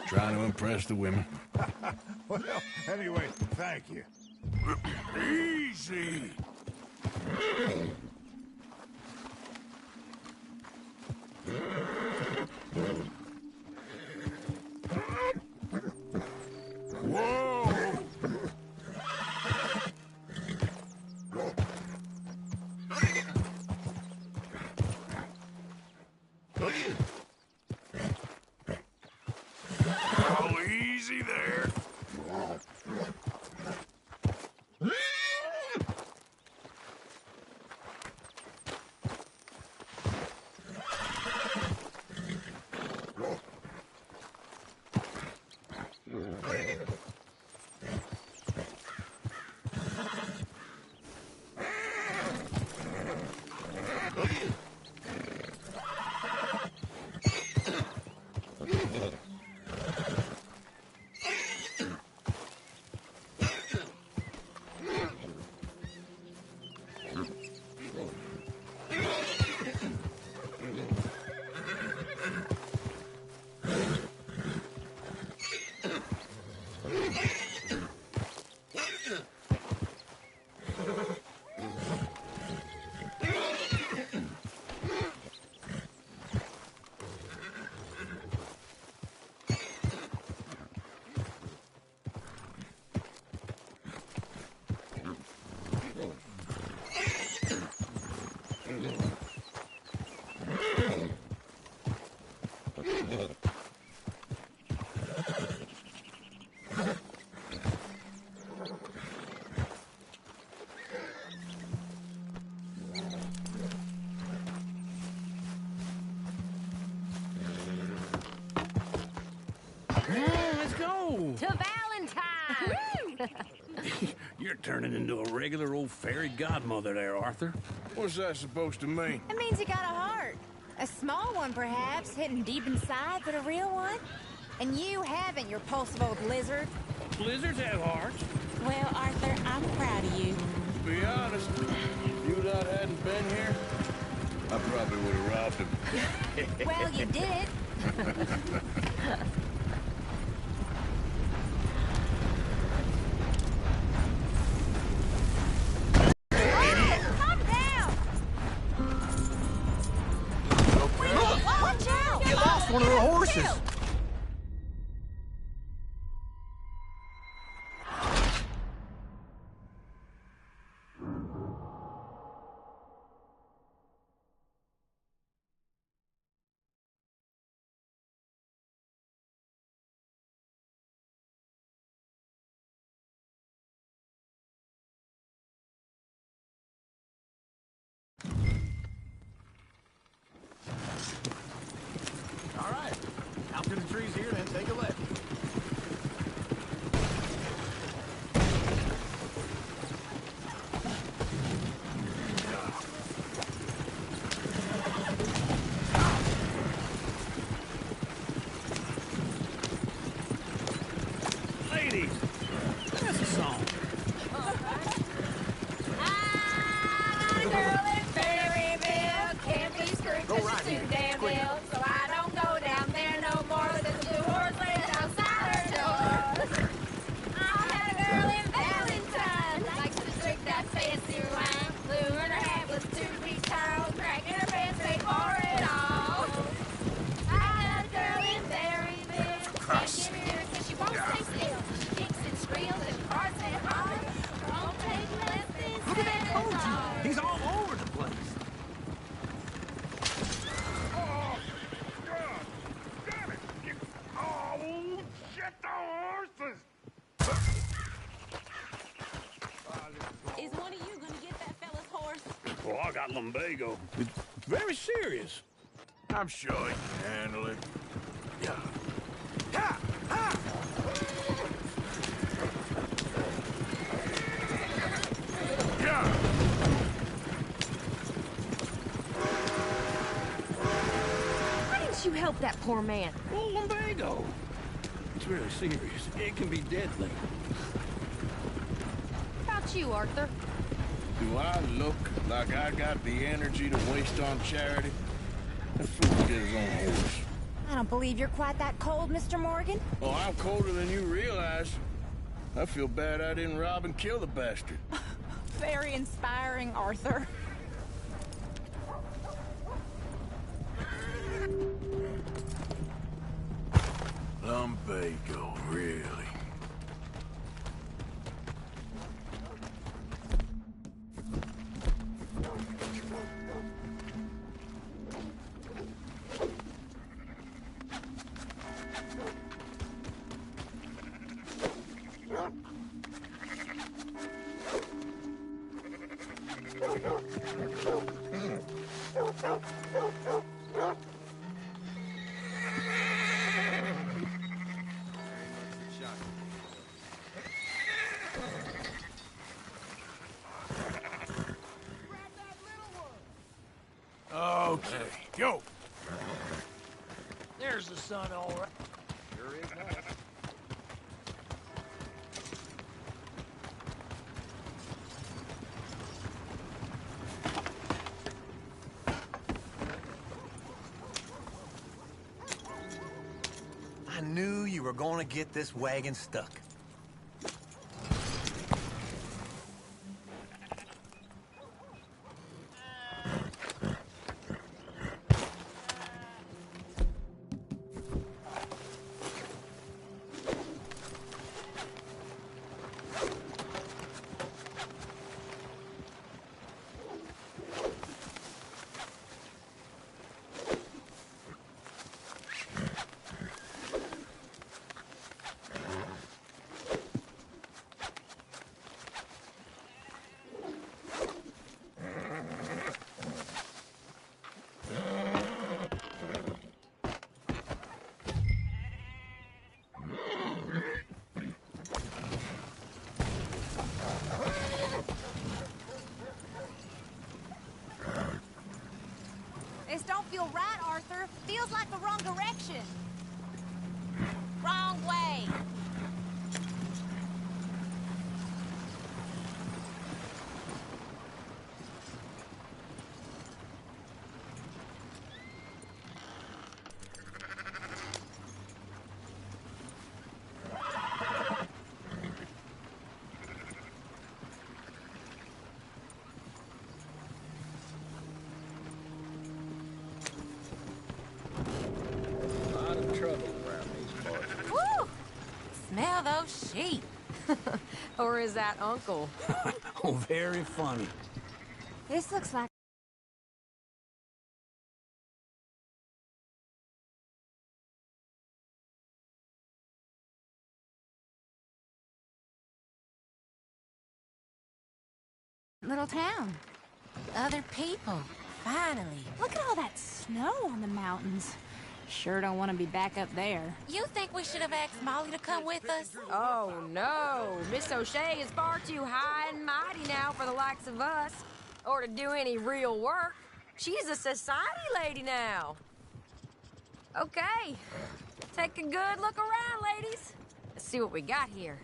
trying to impress the women. Well, anyway, thank you. Easy. Whoa! Oh, easy there. Let's go. To Valentine. You're turning into a regular old fairy godmother there, Arthur. What's that supposed to mean? It means you got a heart. A small one, perhaps, hidden deep inside, but a real one. And you haven't, you repulsive old lizard. Lizards have hearts. Well, Arthur, I'm proud of you. To be honest, if you lot hadn't been here, I probably would have robbed him. Well, you did. Calm down. Watch out. You lost one of the horses. got lumbago. It's very serious. I'm sure he can handle it. Yeah. Ha! Ha! Yeah! Why didn't you help that poor man? Oh, lumbago. It's very serious. It can be deadly. How about you, Arthur? Do I look like I got the energy to waste on charity? That fool get his own horse. I don't believe you're quite that cold, Mr. Morgan. Oh, I'm colder than you realize. I feel bad I didn't rob and kill the bastard. Very inspiring, Arthur. Lumbago, really? Okay, go! There's the sun, all right. Sure is nice. I knew you were gonna get this wagon stuck. This don't feel right, Arthur. Feels like the wrong direction. Wrong way. Woo! Smell those sheep. Or is that Uncle? Oh, very funny. This looks like little town. Other people. Finally. Look at all that snow on the mountains. Sure don't want to be back up there. You think we should have asked Molly to come with us? Oh, no. Miss O'Shea is far too high and mighty now for the likes of us, or to do any real work. She's a society lady now. Okay. Take a good look around, ladies. Let's see what we got here.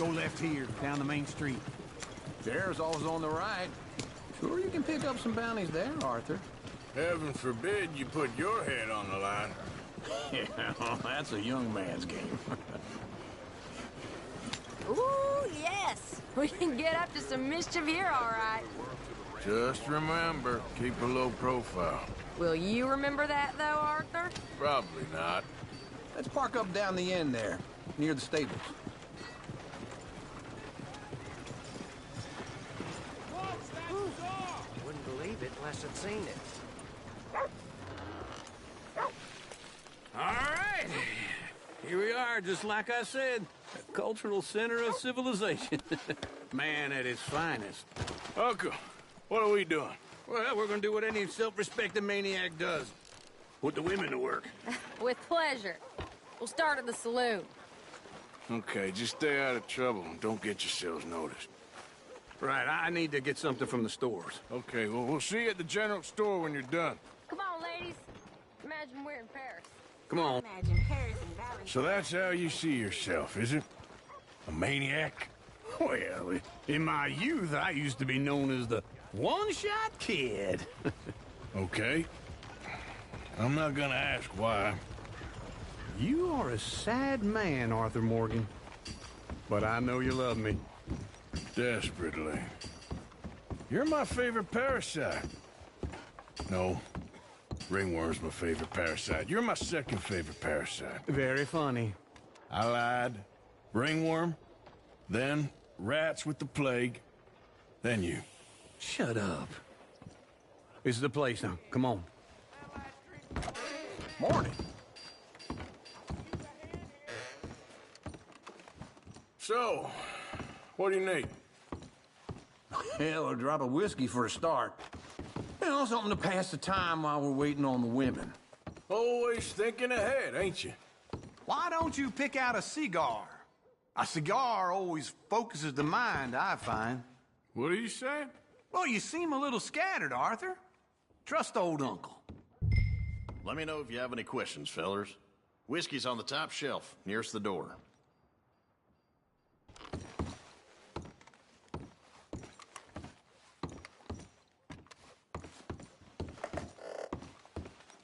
Go left here, down the main street. There's always on the right. Sure you can pick up some bounties there, Arthur. Heaven forbid you put your head on the line. Yeah, well, that's a young man's game. Ooh, yes. We can get up to some mischief here, all right. Just remember, keep a low profile. Will you remember that, though, Arthur? Probably not. Let's park up down the end there, near the stables. Wouldn't believe it unless I'd seen it. All right. Here we are, just like I said. A cultural center of civilization. Man at his finest. Uncle, what are we doing? Well, we're gonna do what any self-respecting maniac does. Put the women to work. With pleasure. We'll start at the saloon. Okay, just stay out of trouble and don't get yourselves noticed. Right, I need to get something from the stores. Okay, well, we'll see you at the general store when you're done. Come on, ladies. Imagine we're in Paris. Come on. Imagine Paris and Valentine. So that's how you see yourself, is it? A maniac? Well, in my youth, I used to be known as the one-shot kid. Okay. I'm not gonna ask why. You are a sad man, Arthur Morgan. But I know you love me. Desperately. You're my favorite parasite. No. Ringworm's my favorite parasite. You're my second favorite parasite. Very funny. I lied. Ringworm, then rats with the plague, then you. Shut up. This is the place now. Come on. Morning. So, what do you need? Hell, a drop of whiskey for a start. You know, something to pass the time while we're waiting on the women. Always thinking ahead, ain't you? Why don't you pick out a cigar? A cigar always focuses the mind, I find. What are you saying? Well, you seem a little scattered, Arthur. Trust old Uncle. Let me know if you have any questions, fellers. Whiskey's on the top shelf, nearest the door.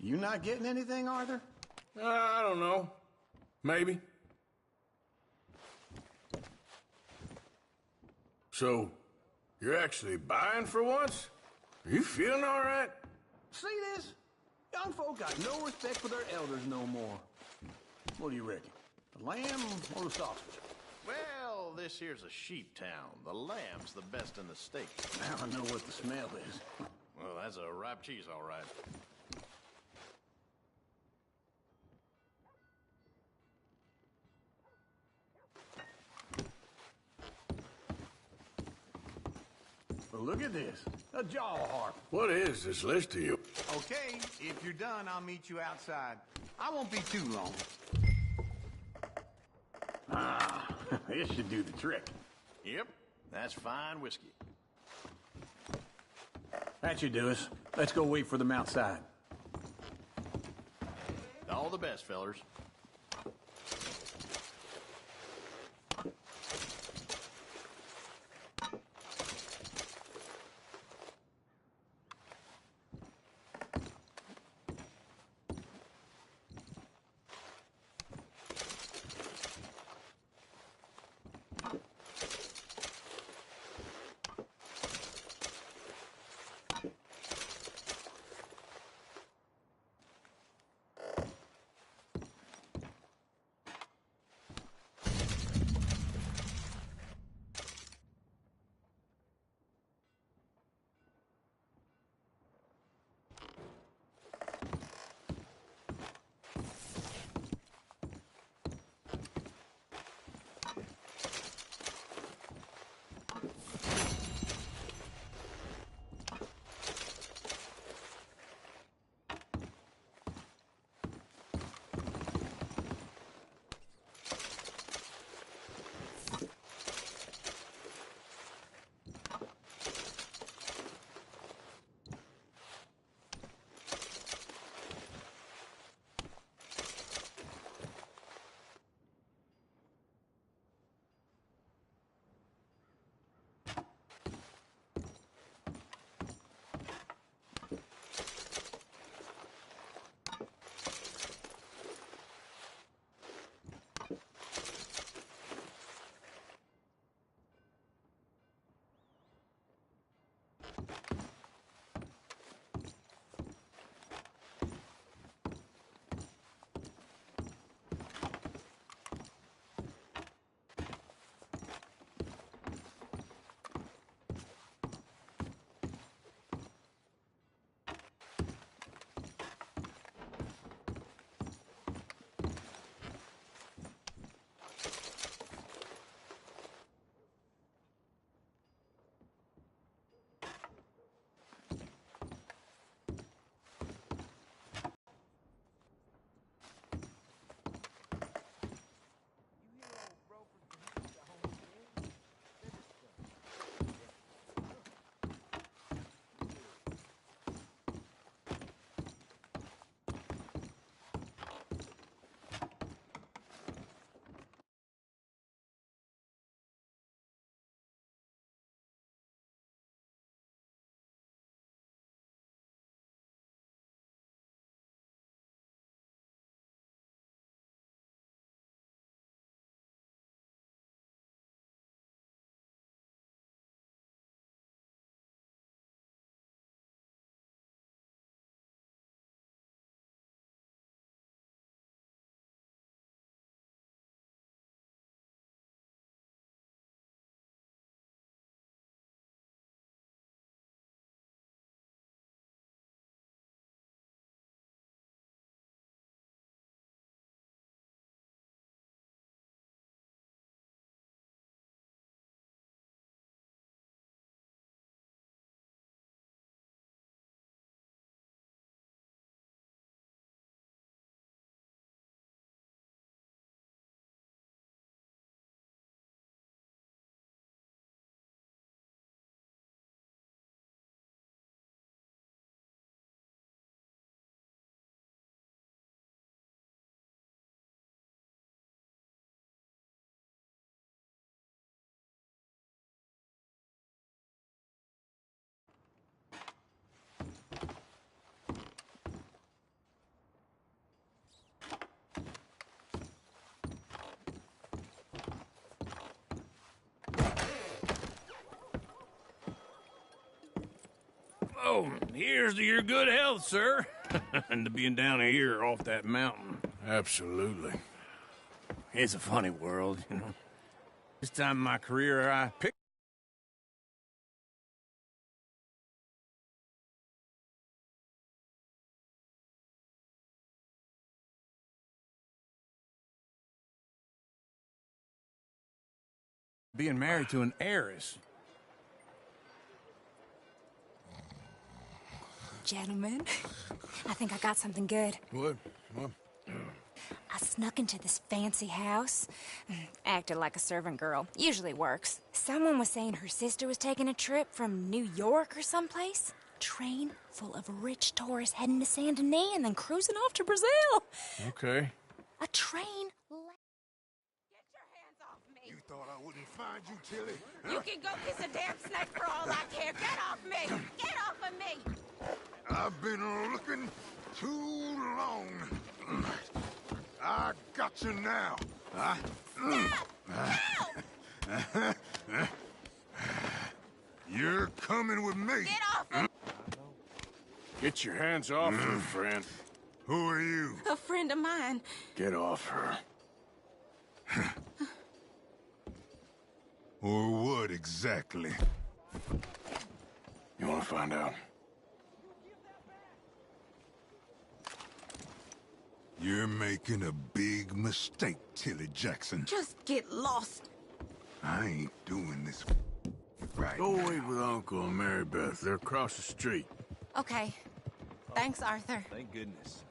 You not getting anything, Arthur? I don't know. Maybe. So, you're actually buying for once? Are you feeling all right? See this? Young folk got no respect for their elders no more. What do you reckon? The lamb or the sausage? Well, this here's a sheep town. The lamb's the best in the state. Now I know what the smell is. Well, that's a ripe cheese, all right. Well, look at this. A jaw harp. What is this list to you? Okay, if you're done, I'll meet you outside. I won't be too long. Ah, this should do the trick. Yep, that's fine whiskey. That should do us. Let's go wait for them outside. All the best, fellers. So, here's to your good health, sir. And to being down here off that mountain. Absolutely. It's a funny world, you know. This time in my career, I picked being married to an heiress. Gentlemen, I think I got something good. What? I snuck into this fancy house. Acted like a servant girl. Usually works. Someone was saying her sister was taking a trip from New York or someplace. Train full of rich tourists heading to Saint Denis and then cruising off to Brazil. Okay. A train... You thought I wouldn't find you, Tilly? You can go kiss a damn snake for all I care. Get off me! Get off of me! I've been looking too long. I got you now. You're coming with me. Get off! Get your hands off her, friend. Who are you? A friend of mine. Get off her. Or what exactly? You want to find out? You're making a big mistake, Tilly Jackson. Just get lost. I ain't doing this right Go now. wait with Uncle and Mary Beth. They're across the street. Okay. Thanks, Arthur. Thank goodness.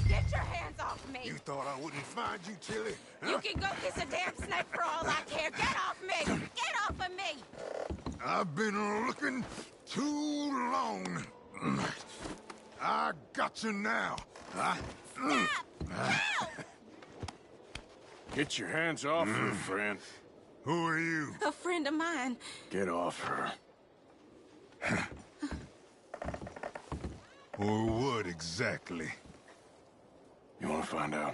Get your hands off me! You thought I wouldn't find you, Tilly? You can go kiss a damn snake for all I care. Get off me! Get off of me! I've been looking too long. I got you now. Get your hands off her, friend. Who are you? A friend of mine. Get off her. Or what exactly? You want to find out?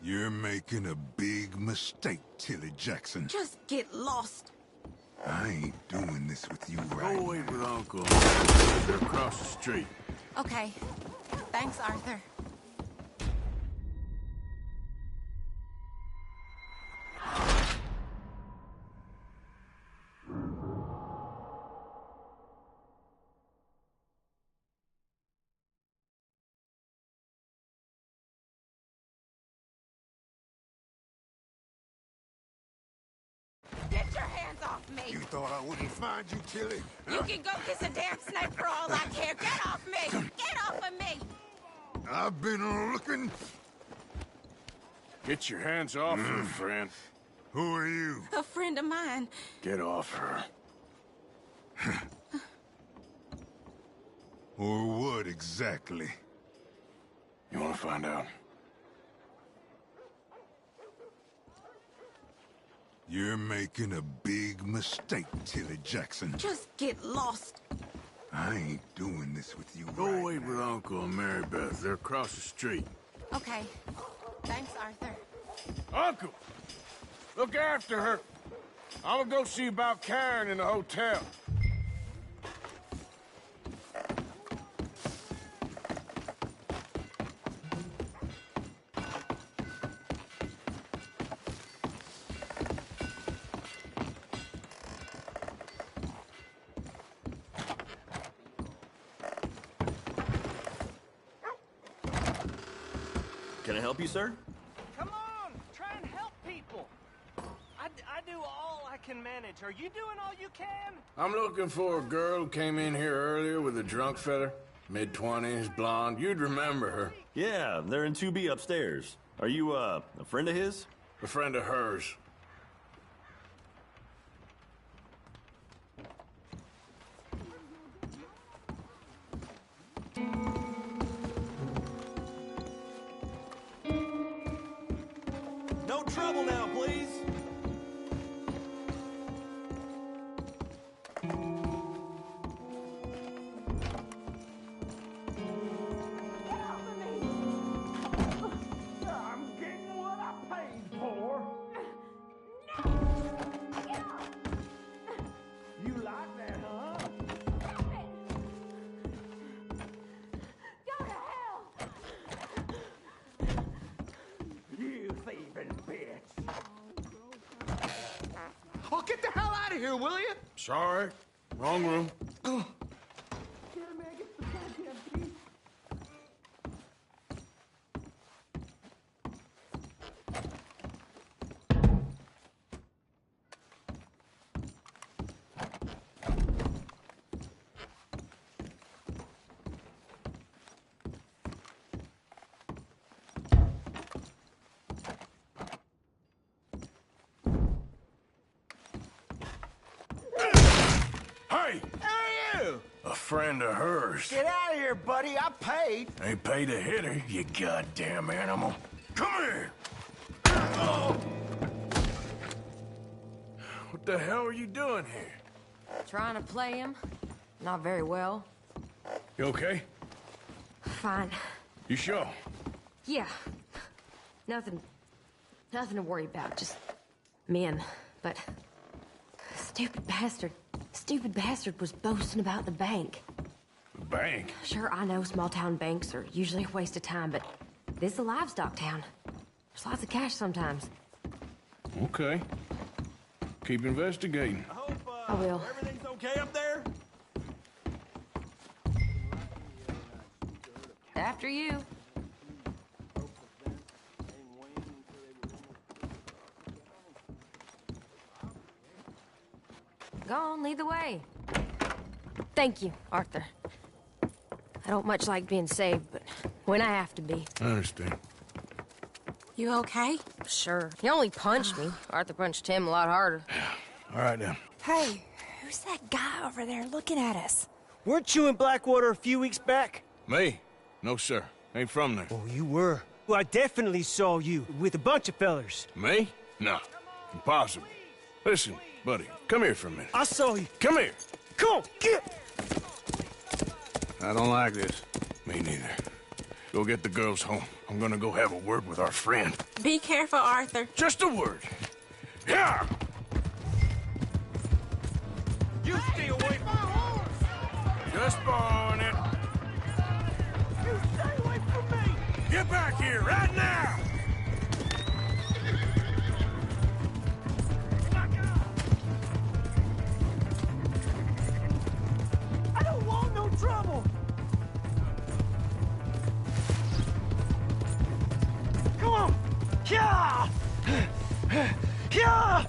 You're making a big mistake, Tilly Jackson. Just get lost. I ain't doing this with you right Go wait now. with Uncle. They're across the street. Okay. Thanks, Arthur. Get your hands off me! You thought I wouldn't find you, Tilly? You can go kiss a damn snake for all I care. Get off me! Get off of me! I've been looking... Get your hands off her, friend. Who are you? A friend of mine. Get off her. Or what exactly? You want to find out? You're making a big mistake, Tilly Jackson. Just get lost. I ain't doing this with you Go right wait now. with Uncle and Mary Beth. They're across the street. Okay. Thanks, Arthur. Uncle! Look after her. I'm gonna go see about Karen in the hotel. Can I help you, sir? Come on, try and help people. I do all I can manage. Are you doing all you can? I'm looking for a girl who came in here earlier with a drunk fella. Mid-20s, blonde. You'd remember her. Yeah, they're in 2B upstairs. Are you, a friend of his? A friend of hers. No trouble now, please. I'm getting what I paid for. You like that, huh? Go to hell! You thieving bitch. Oh, get the hell out of here, will you? Sorry. Wrong room. Hey! Who are you? A friend of hers. Get out of here, buddy. I paid. Ain't paid to hit her, you goddamn animal. Come here! What the hell are you doing here? Trying to play him. Not very well. You okay? Fine. You sure? Yeah. Nothing to worry about. Just men. But stupid bastard was boasting about the bank. The bank? Sure, I know small town banks are usually a waste of time, but this is a livestock town. There's lots of cash sometimes. Okay. Keep investigating. I will. Everything's okay up there? After you. Go on, lead the way. Thank you, Arthur. I don't much like being saved, but when I have to be. I understand. You okay? Sure. He only punched me. Arthur punched him a lot harder. All right, then. Hey, who's that guy over there looking at us? Weren't you in Blackwater a few weeks back? Me? No, sir. Ain't from there. Oh, you were. Well, I definitely saw you with a bunch of fellers. Me? No. Impossible. Listen, buddy, come here for a minute. I saw you. Come here. Come on, get! I don't like this. Me neither. Go get the girls home. I'm gonna go have a word with our friend. Be careful, Arthur. Just a word. Yeah! You stay away from my horse! Just borrowing it. You stay away from me! Get back here right now! I don't want no trouble! Come on! Yeah! Yeah!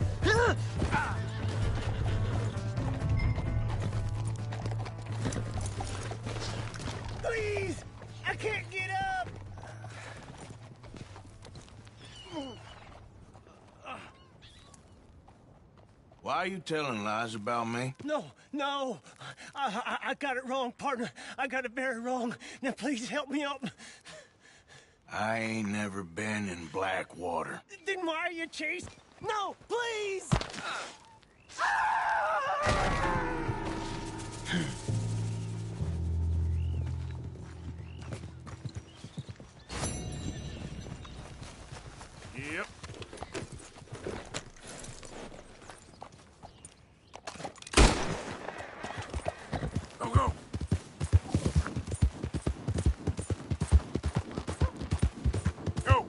Please! I can't get up! Why are you telling lies about me? No. I got it wrong, partner. I got it very wrong. Now, please help me up. I ain't never been in Blackwater. Then why are you chasing? No, please! Yep. Go. Go.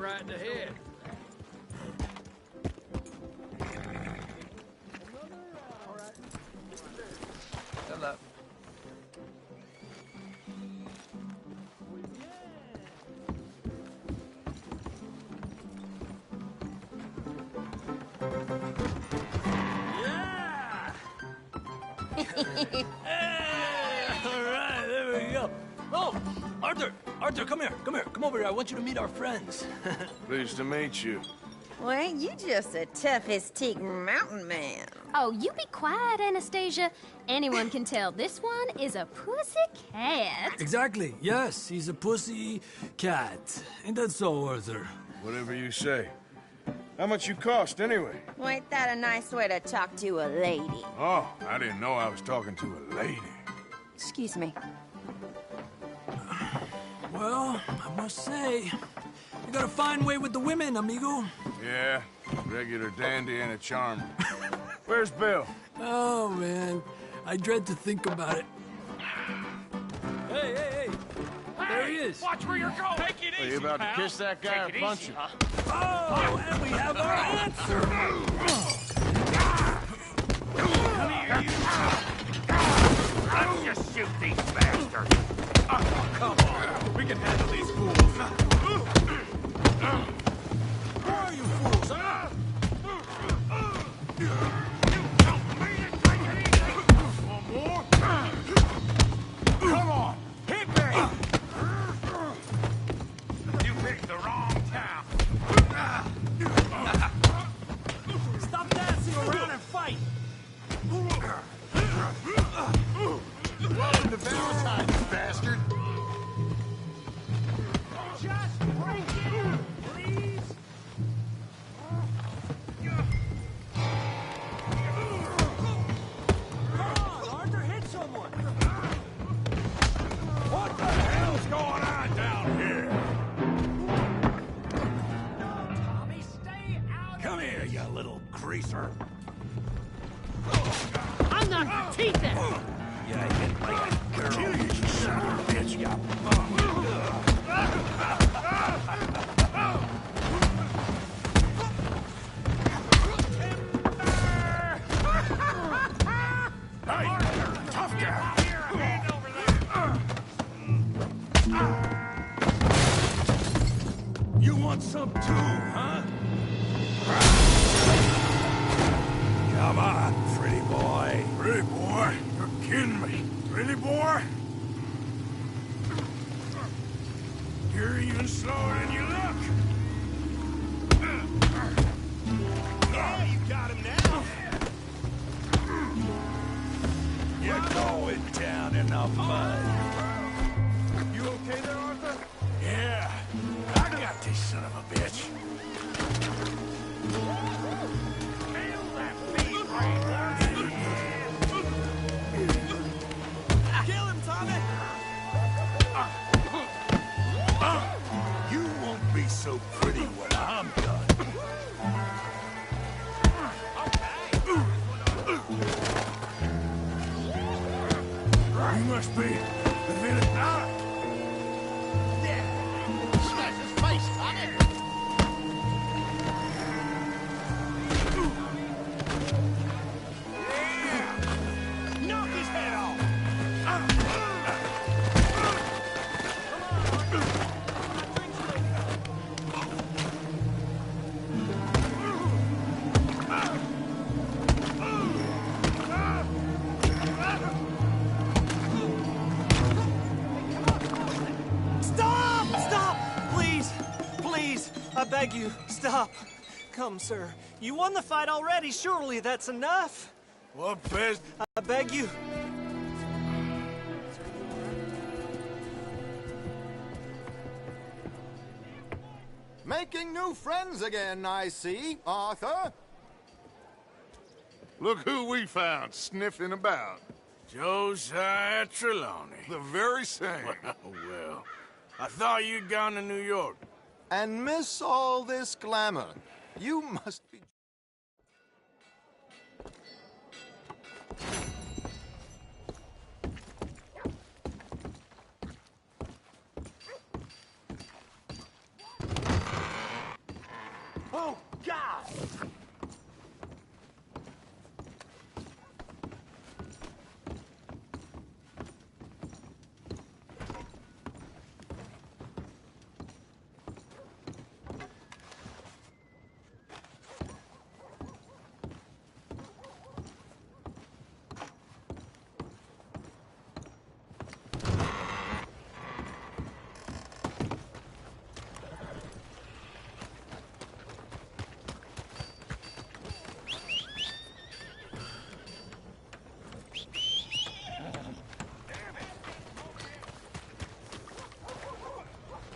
right in the head. Hello. All right, there we go. Oh, Arthur, come here, come over here. I want you to meet our friends. Pleased to meet you. Well, ain't you just a tough-as-teak mountain man? Oh, you be quiet, Anastasia. Anyone can tell this one is a pussy cat. Exactly, yes, he's a pussy cat. Ain't that so, Arthur? Whatever you say. How much you cost, anyway? Well, ain't that a nice way to talk to a lady? Oh, I didn't know I was talking to a lady. Excuse me. Well, I must say, you got a fine way with the women, amigo. Yeah, regular dandy and a charmer. Where's Bill? Oh, man, I dread to think about it. Hey! There he is. Watch where you're going. Take it easy, Are you about pal. to kiss that guy or Take it punch easy, him? huh? Oh, and we have our answer. Come here, you. Let's just shoot these bastards. Oh, come on. We can handle these fools. Where are you fools, huh? You don't mean it. Take it easy. One more. Come on. Hit me. You picked the wrong town. Stop dancing around and fight. Welcome to Valentine, you bastard. Just break it, please. Come on, Arthur, hit someone. What the hell's going on down here? Tommy, stay out. Come here, you little greaser. I'll knock your teeth out. You hit like a girl, you son of a bitch, you bum. Hey, tough guy. Hand over there. You want some too, huh? Come on, pretty boy. Pretty boy? You're kidding me. Pretty boy? You're even slower than you look. Yeah, you got him now. You're going down in the mud. You okay there, Arthur? Yeah, I got this son of a bitch. Feel that beat right there. Kill him, Tommy. You won't be so pretty when I'm done. You must be the villain. Yeah. Smash his face, Tommy. Knock his head off. Stop! Please, I beg you, stop. Come, sir. You won the fight already. Surely that's enough. What, Fez? I beg you. Making new friends again, I see, Arthur. Look who we found sniffing about. Josiah Trelawney. The very same. Well, I thought you'd gone to New York. And miss all this glamour. You must be...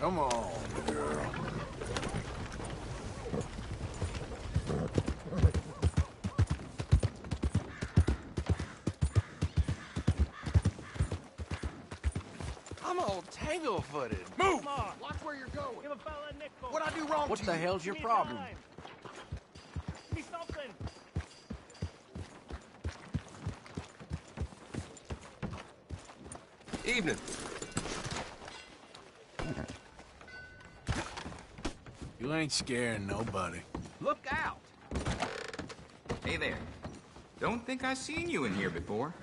Come on, girl. I'm all tangle-footed. Move! Come on. Watch where you're going. Give a fella a nickel. What'd I do wrong What to the you? hell's your Give me problem? time. Give me something. Evening. You ain't scaring nobody. Look out! Hey there. Don't think I've seen you in here before.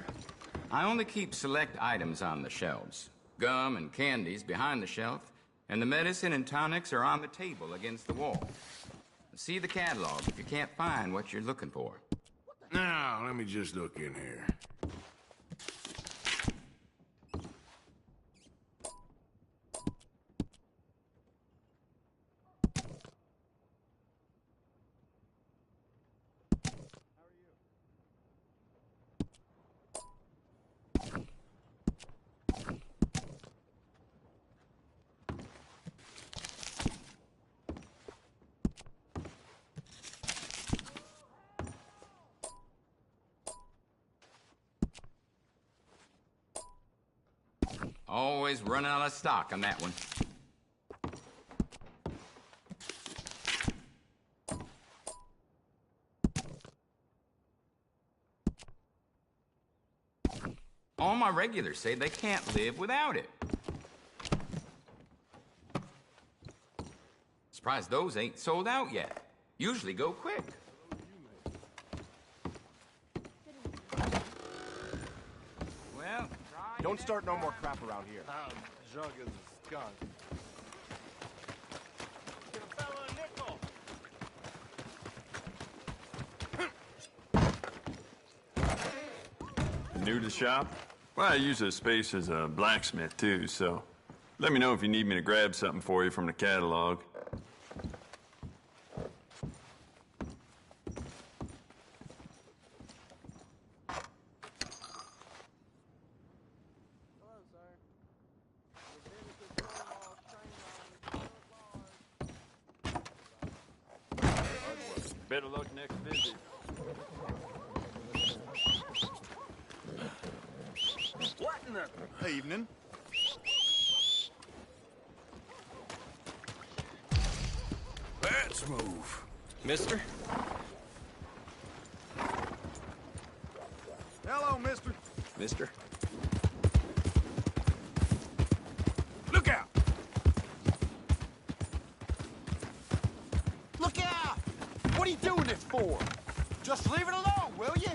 I only keep select items on the shelves. Gum and candies behind the shelf, and the medicine and tonics are on the table against the wall. See the catalog if you can't find what you're looking for. Now, let me just look in here. Always run out of stock on that one. All my regulars say they can't live without it. Surprised those ain't sold out yet. Usually go quick. Well, Don't start no more crap around here. Jug is a skunk. Give a fella a nickel. New to the shop? Well, I use this space as a blacksmith, too, so let me know if you need me to grab something for you from the catalog. Better luck next visit. What in the... Evening. Let's move. Mister? Hello, mister. Mister? Look out! Look out! What are you doing this for? Just leave it alone, will you?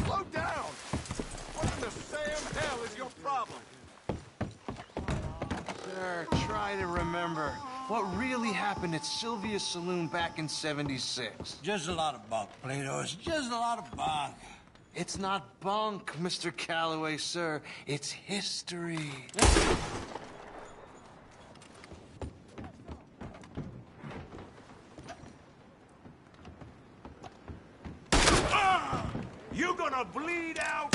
Slow down! What in the Sam hell is your problem? Sir, try to remember what really happened at Sylvia's Saloon back in '76. Just a lot of bunk, Plato. It's just a lot of bunk. It's not bunk, Mr. Calloway, sir. It's history. You gonna bleed out?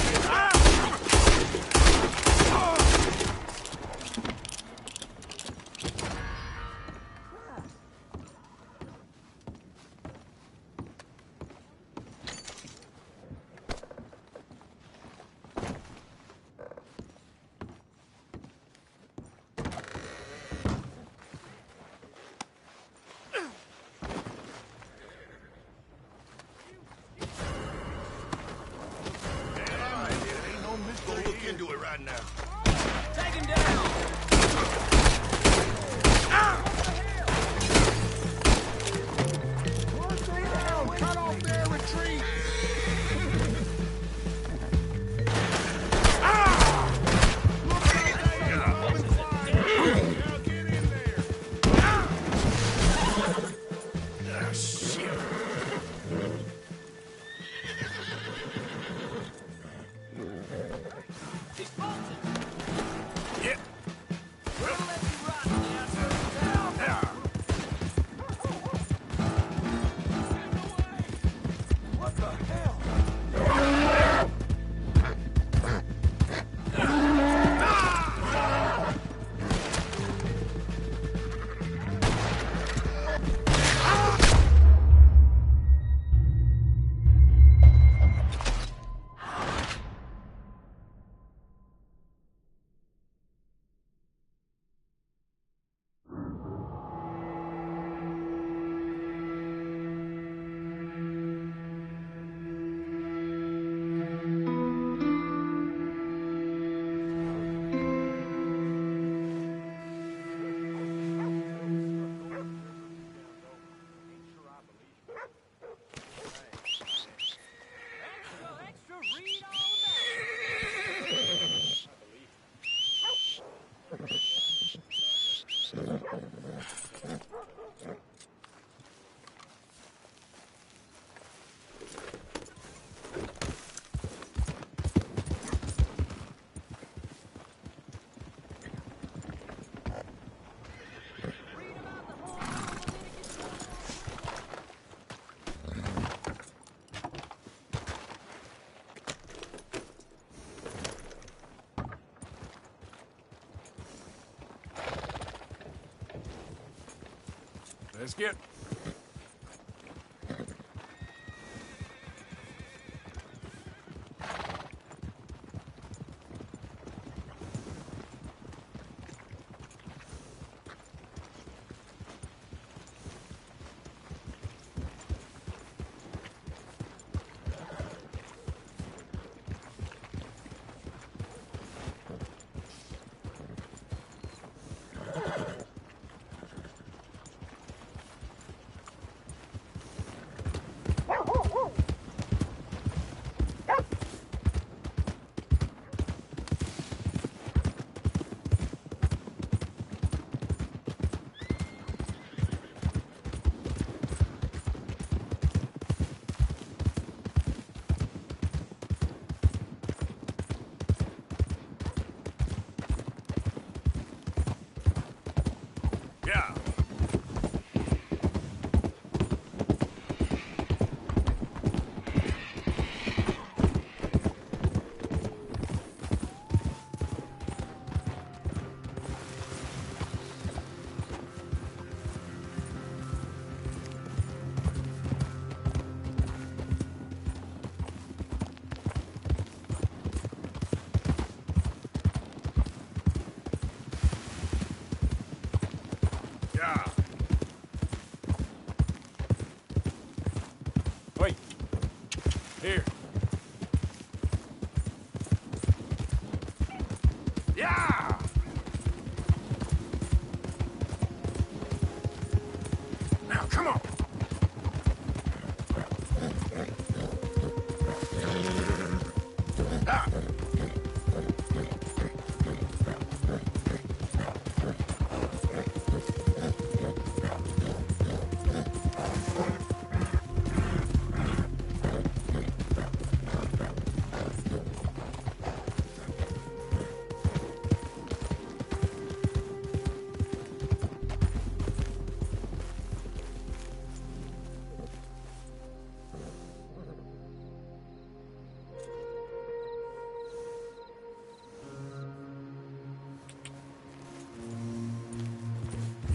Go look into it right now. Take him down. Cut off their retreat! Ah, shit. He's bolted. Let's get... Yeah. Yeah. Wait. Here. Yeah! Now, come on. Ah.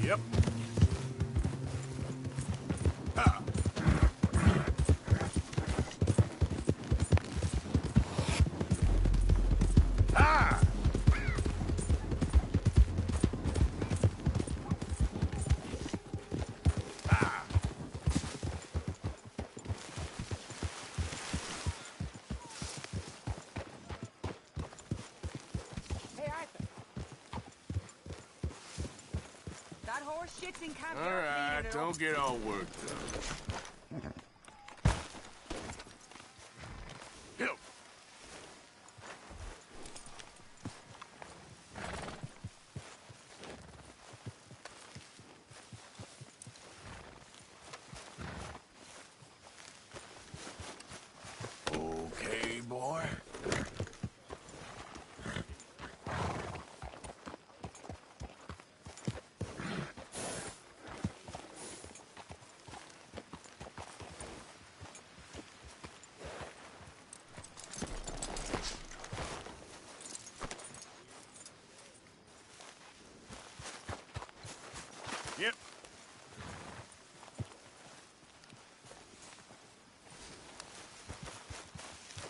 Yep. Ah. Ah. Ah. Hey, Arthur. That horse shit's in camp. All right, don't get all worked up. Help. Okay, boy. Yep.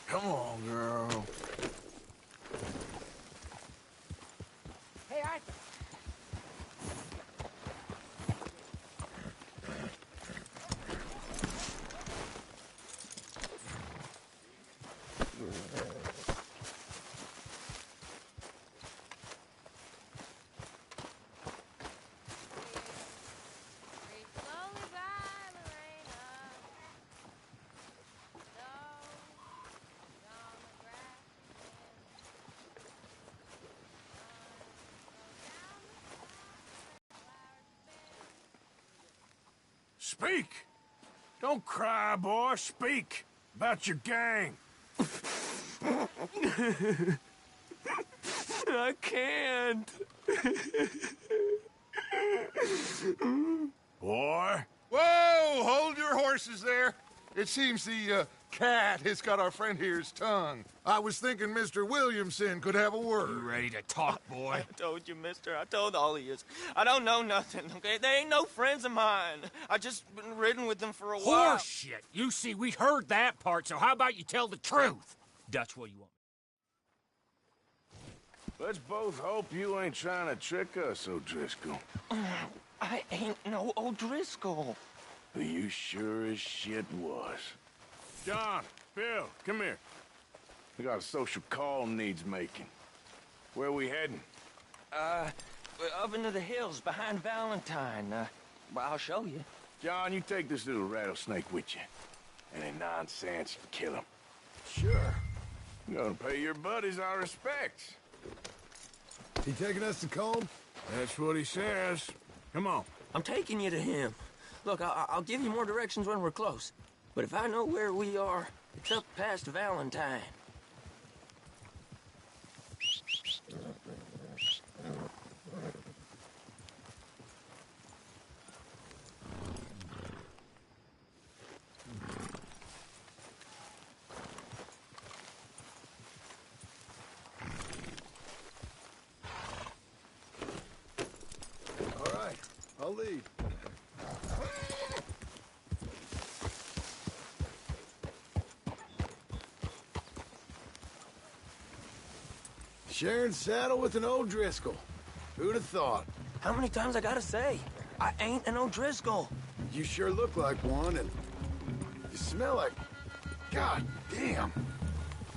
Come on, girl. Hey, Arthur. Speak! Don't cry, boy. Speak about your gang. I can't. Boy. Whoa! Hold your horses there. It seems the cat has got our friend here's tongue. I was thinking Mr. Williamson could have a word. You ready to talk, boy? I told you, mister. I told all of you. I don't know nothing, okay? They ain't no friends of mine. I just been ridden with them for a while. Horse shit. You see, we heard that part, so how about you tell the truth? Dutch, what do you want? Let's both hope you ain't trying to trick us, O'Driscoll. I ain't no O'Driscoll. You sure as shit was. John, Bill, come here. We got a social call needs making. Where we heading? Up into the hills behind Valentine. Well, I'll show you. John, you take this little rattlesnake with you. Any nonsense, kill him. Sure. I'm gonna pay your buddies our respects. He taking us to Combe? That's what he says. Come on. I'm taking you to him. Look, I'll give you more directions when we're close. But if I know where we are, it's up past Valentine. All right, I'll lead. Sharing saddle with an O'Driscoll. Who'd have thought? How many times I gotta say? I ain't an O'Driscoll. You sure look like one, and you smell like... God damn.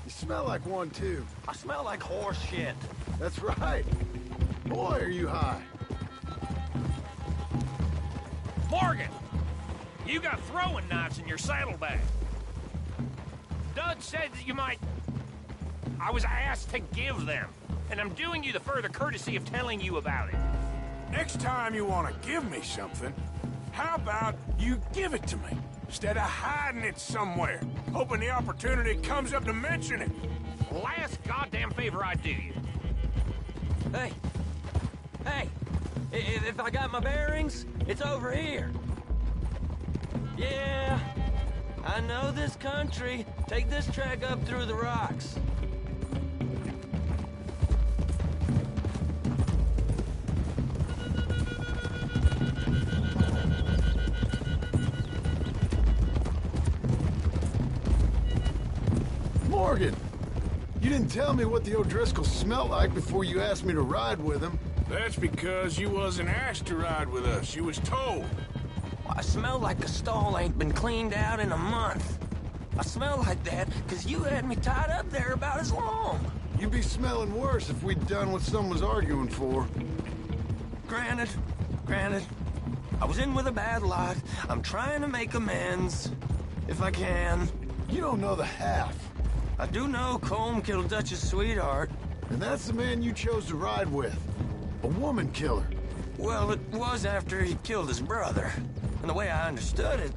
You smell like one, too. I smell like horse shit. That's right. Boy, are you high. Morgan! You got throwing knives in your saddlebag. Dud said that you might... I was asked to give them, and I'm doing you the further courtesy of telling you about it. Next time you want to give me something, how about you give it to me, instead of hiding it somewhere, hoping the opportunity comes up to mention it? Last goddamn favor I do you. Hey! Hey! If I got my bearings, it's over here. Yeah, I know this country. Take this track up through the rocks. Morgan! You didn't tell me what the O'Driscoll smelled like before you asked me to ride with him. That's because you wasn't asked to ride with us. You was told. I smell like a stall ain't been cleaned out in a month. I smell like that because you had me tied up there about as long. You'd be smelling worse if we'd done what someone was arguing for. Granted. I was in with a bad lot. I'm trying to make amends, if I can. You don't know the half. I do know Colm killed Dutch's sweetheart. And that's the man you chose to ride with. A woman killer. Well, it was after he killed his brother. And the way I understood it,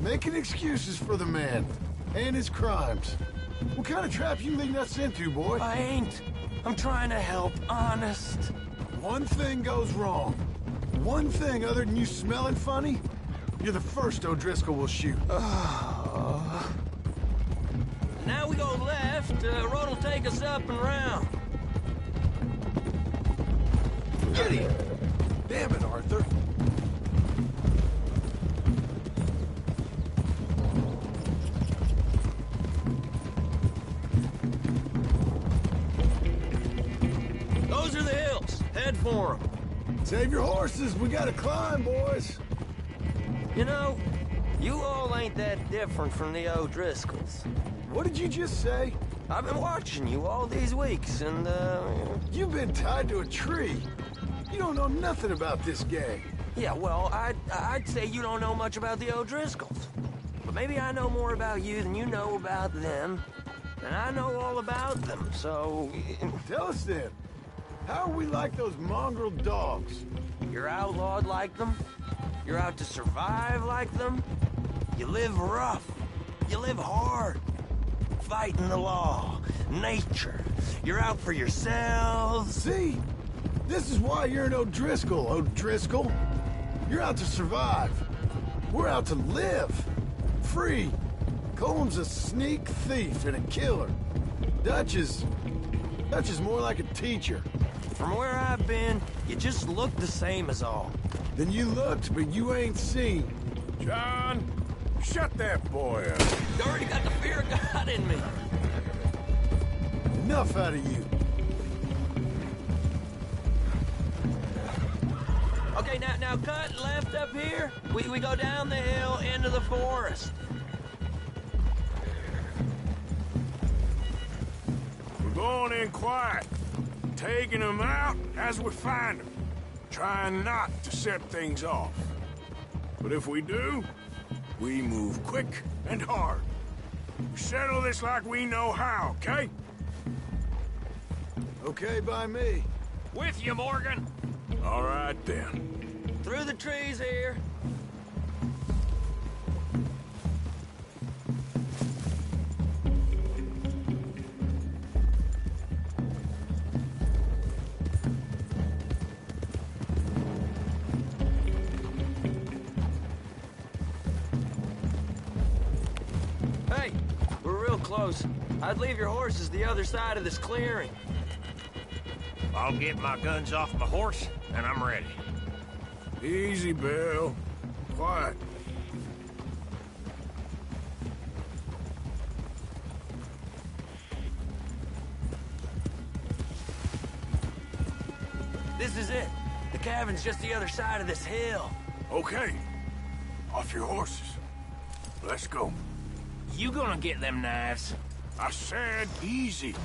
Making excuses for the man. And his crimes. What kind of trap you leading us into, boy? I ain't. I'm trying to help, honest. One thing goes wrong. One thing other than you smelling funny, you're the first O'Driscoll will shoot. Now we go left, road'll take us up and round. Get him! Damn it, Arthur. Those are the hills. Head for them. Save your horses. We gotta climb, boys. You know, you all ain't that different from the O'Driscolls. What did you just say? I've been watching you all these weeks, and, You've been tied to a tree. You don't know nothing about this gang. Yeah, well, I'd say you don't know much about the O'Driscolls. But maybe I know more about you than you know about them. And I know all about them, so... Tell us then. How are we like those mongrel dogs? You're outlawed like them. You're out to survive like them. You live rough. You live hard. Fighting the law. Nature. You're out for yourselves. See? This is why you're an O'Driscoll, O'Driscoll. You're out to survive. We're out to live. Free. Coleman's a sneak thief and a killer. Dutch is more like a teacher. From where I've been, you just look the same as all. Then you looked, but you ain't seen. John, shut that boy up. You already got the fear of God in me. Enough out of you. Okay, now cut left up here. We go down the hill into the forest. We're going in quiet, taking them out as we find them, trying not to set things off. But if we do, we move quick and hard. We settle this like we know how, okay? Okay by me. With you, Morgan. All right, then. Through the trees here. Hey, we're real close. I'd leave your horses the other side of this clearing. I'll get my guns off my horse, and I'm ready. Easy, Bill. Quiet. This is it. The cabin's just the other side of this hill. Okay. Off your horses. Let's go. You gonna get them knives? I said easy.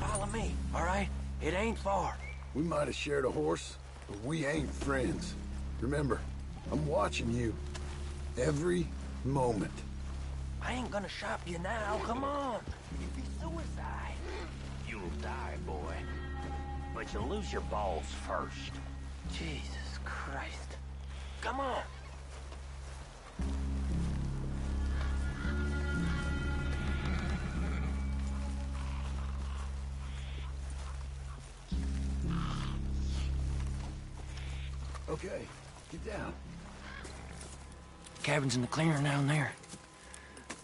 Follow me, all right? It ain't far. We might have shared a horse, but we ain't friends. Remember, I'm watching you. Every moment. I ain't gonna shop you now, come on. It'd be suicide. You'll die, boy. But you'll lose your balls first. Jesus Christ. Come on. Okay, get down. Cabin's in the clearing down there.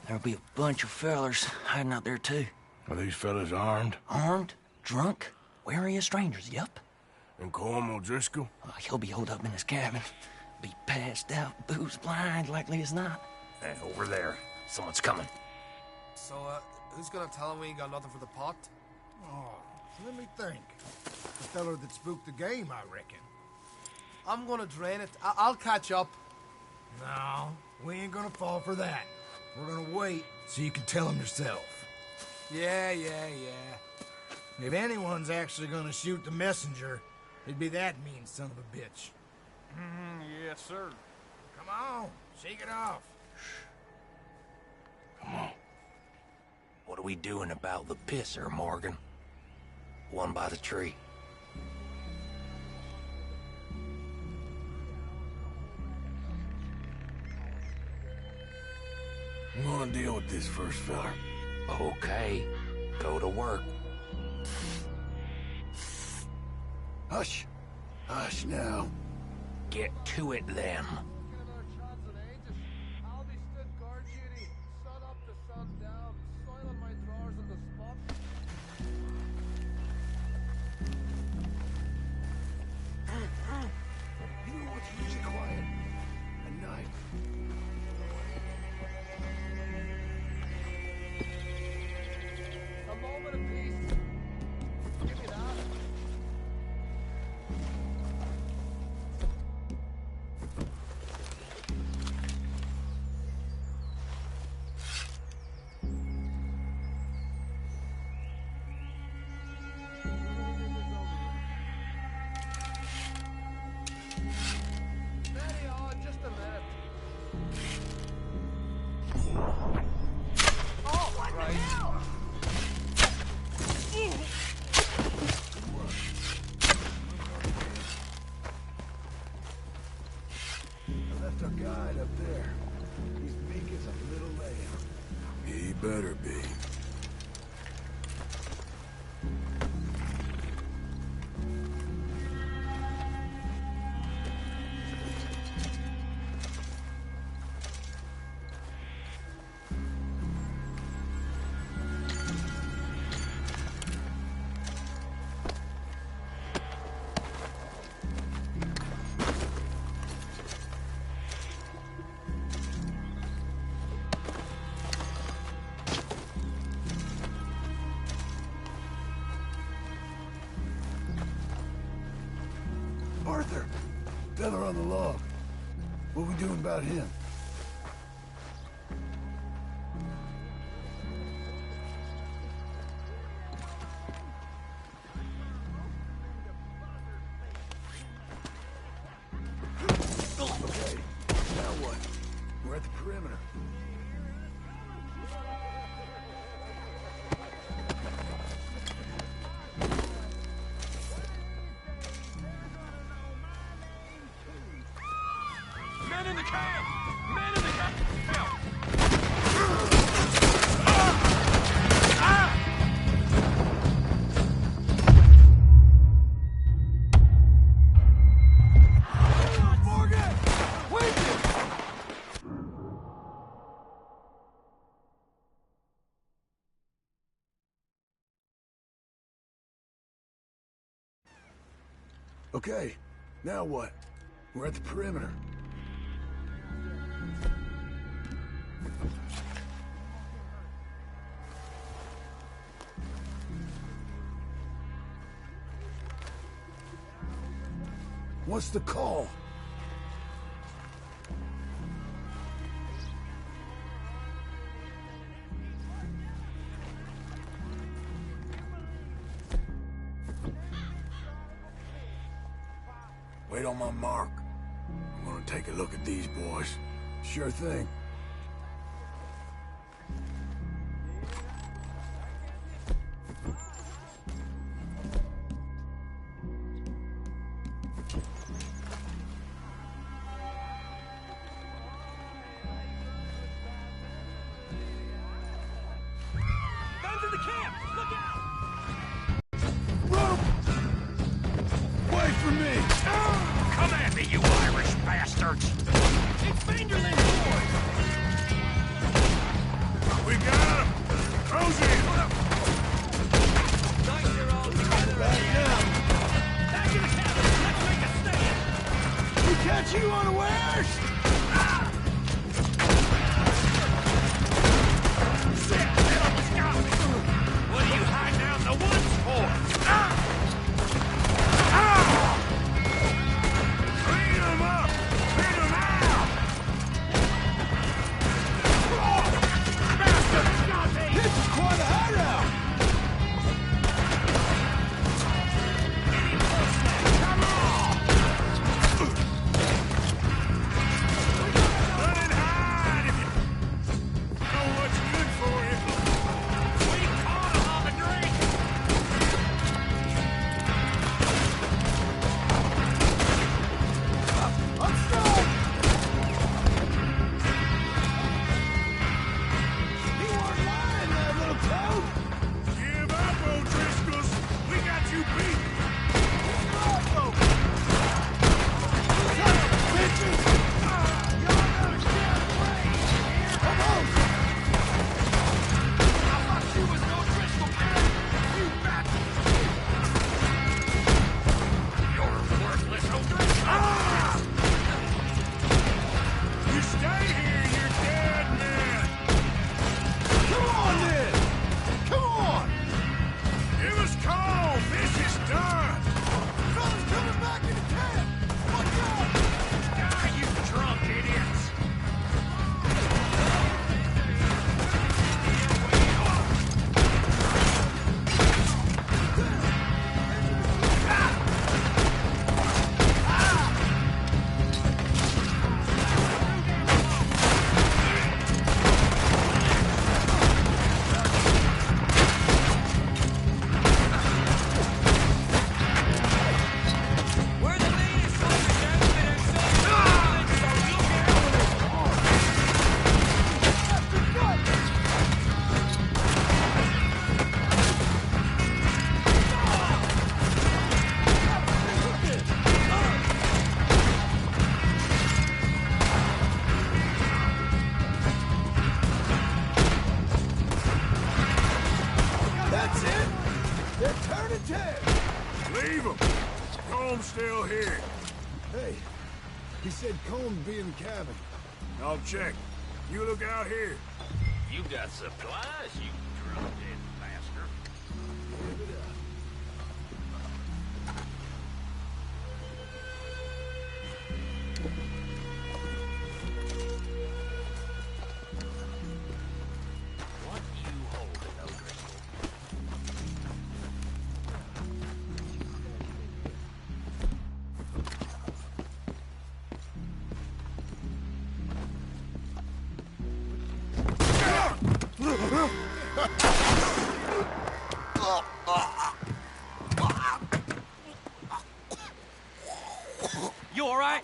There'll be a bunch of fellers hiding out there, too. Are these fellas armed? Armed? Drunk? Wary of strangers, yup. And Corporal Driscoll? He'll be holed up in his cabin. Be passed out, booze blind, likely as not. Over there. Someone's coming. So, who's gonna tell him we ain't got nothing for the pot? Oh, let me think. The feller that spooked the game, I reckon. I'm gonna drain it. I'll catch up. No, we ain't gonna fall for that. We're gonna wait so you can tell him yourself. Yeah. If anyone's actually gonna shoot the messenger, it'd be that mean son of a bitch. Yes, sir. Come on, shake it off. Come on. What are we doing about the pisser, Morgan? One by the tree. I'm gonna deal with this first, fella. Okay. Go to work. Hush. Hush now. Get to it, then. You know what's really quiet? At night. A moment of peace. Give me that. Steady on, just a minute. Oh, what the hell? I left our guide up there. He's meek as a little lamb. He better be. Fella on the log. What we doing about him? Okay, now what? We're at the perimeter. Men in the camp! Men in the camp! Morgan! Wait! Okay, now what? We're at the perimeter. What's the call? Wait on my mark. I'm gonna take a look at these boys. Sure thing. Guns in the camp! Look out! Rope! Wait for me! Come at me, you Irish bastards! It's Fingerling, boys! We got him! Close in! Nice you're all together. Back to the cabin! Let's make a stand! We catch you unawares! Shit! Get on the scout! What are you hiding out in the woods for? Clean them up! Clean them out! This is quite a hideout! Come on! Run and hide if you know what's good for you. We caught him on the drink! I'm stuck! You weren't lying there, little toad! Give up, O'Driscolls! We got you beat! Bitches! Y'all gotta stand away! Come on! I thought you was no Driscoll kid! You bastard! You're worthless, O'Driscoll! You stay here, you're dead men! Come on, then! Come on! Give us call! This is done! Fellas coming back into camp! Watch out! Ah, you drunk idiots! We're the latest soldiers that have been so That's it! They're turning tail! Leave them! Comb's still here. Hey, he said Colm be in the cabin. I'll check. You look out here. You got supplies, you drunk dead bastard. Give it up. You all right?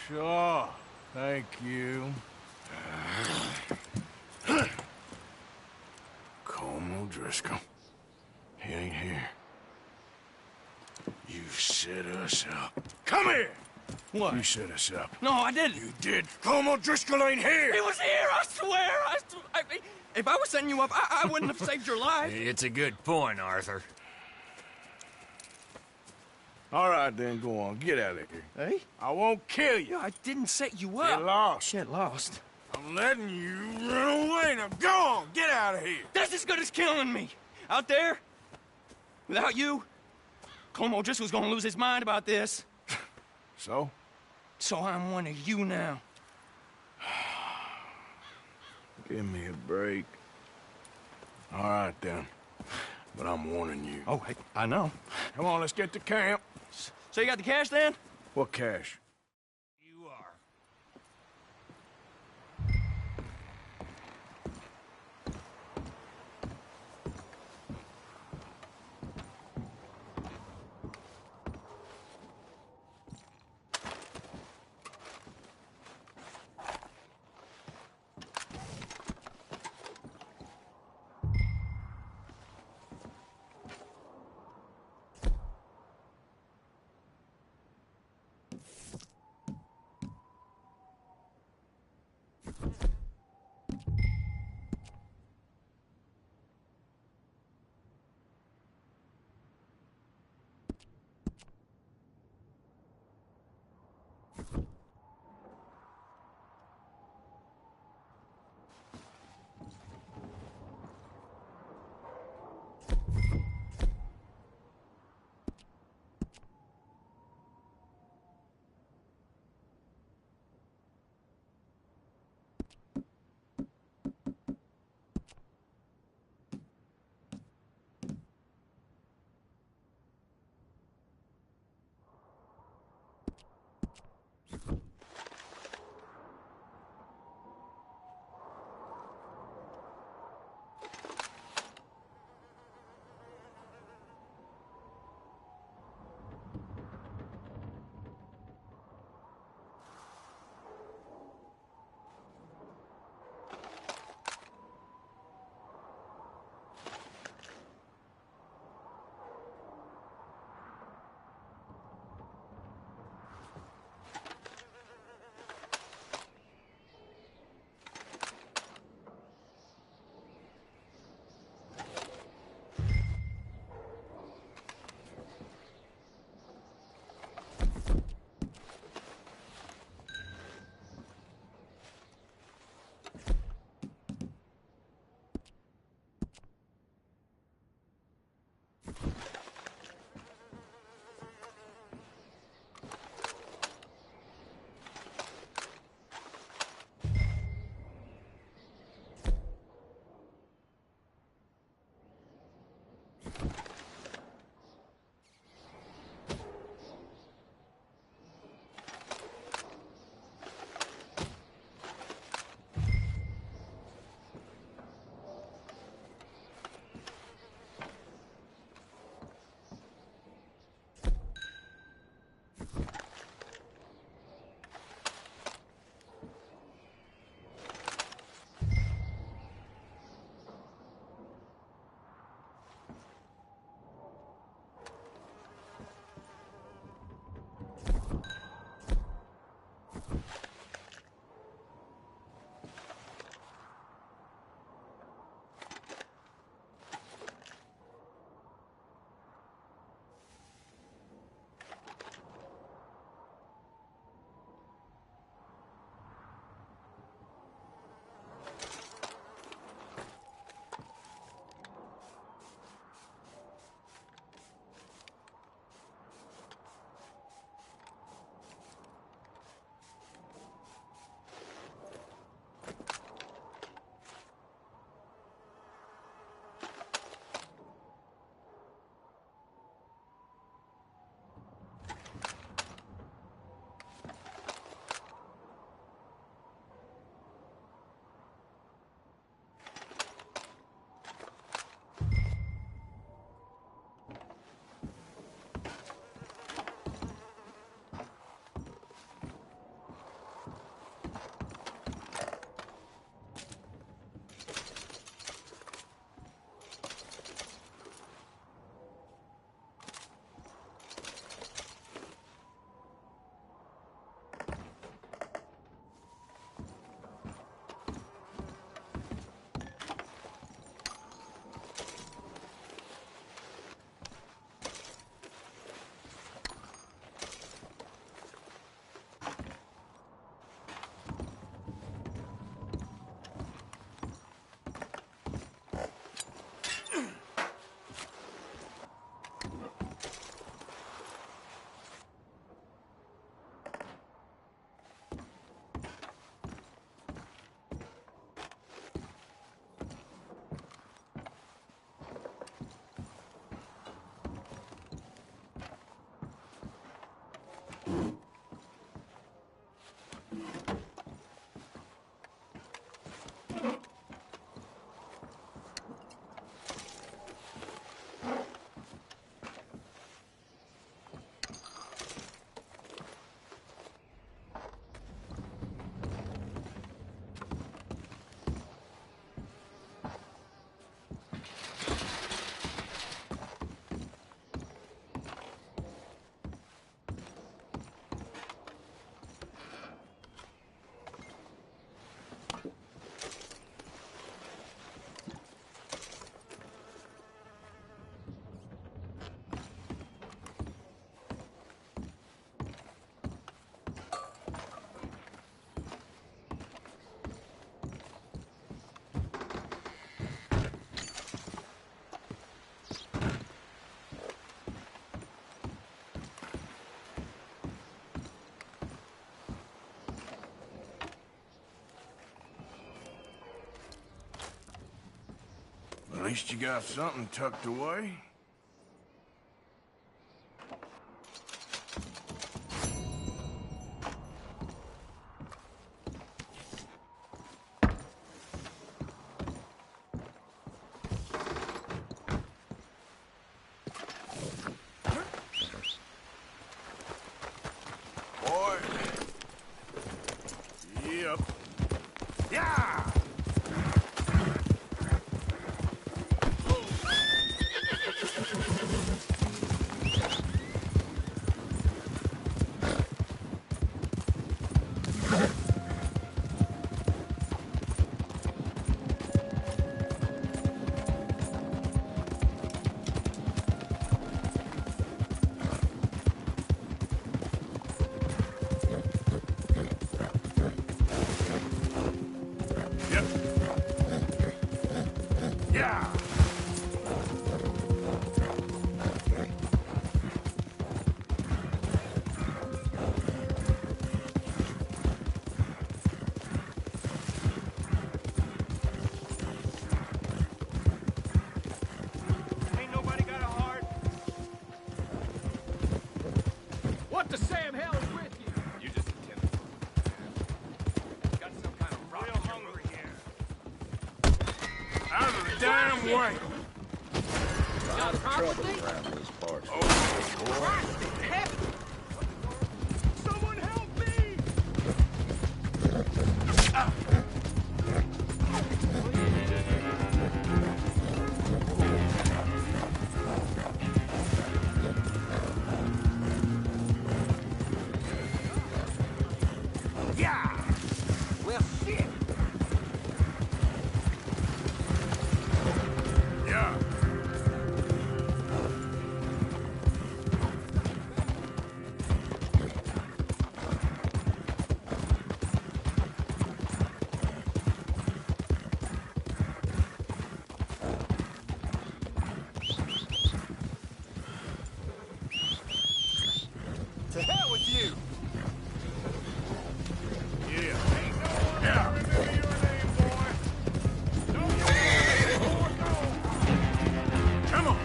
Sure. Thank you. Colm O'Driscoll. He ain't here. You set us up. Come here! What? You set us up. No, I didn't. You did. Colm O'Driscoll ain't here! He was here, I swear! If I was setting you up, I wouldn't have saved your life. It's a good point, Arthur. All right, then, go on. Get out of here. Hey? I won't kill you. I didn't set you up. Get lost. Get lost? I'm letting you run away. Now go on. Get out of here. That's as good as killing me. Out there, without you, Colm O'Driscoll's gonna lose his mind about this. So? So I'm one of you now. Give me a break. All right, then. But I'm warning you. Oh, hey, I know. Come on, let's get to camp. So you got the cash, then? What cash? You are. At least you got something tucked away. Boy. Yep. Yeah! Yeah! Ain't nobody got a heart? What the Sam hell is with you? You just intimidated. Got some kind of real hungry here. Out of the damn way! A lot of trouble around these parts. Christ in heaven! Someone help me! Yeah! Well, shit! Yeah! To hell with you! Yeah! Yeah! Come on!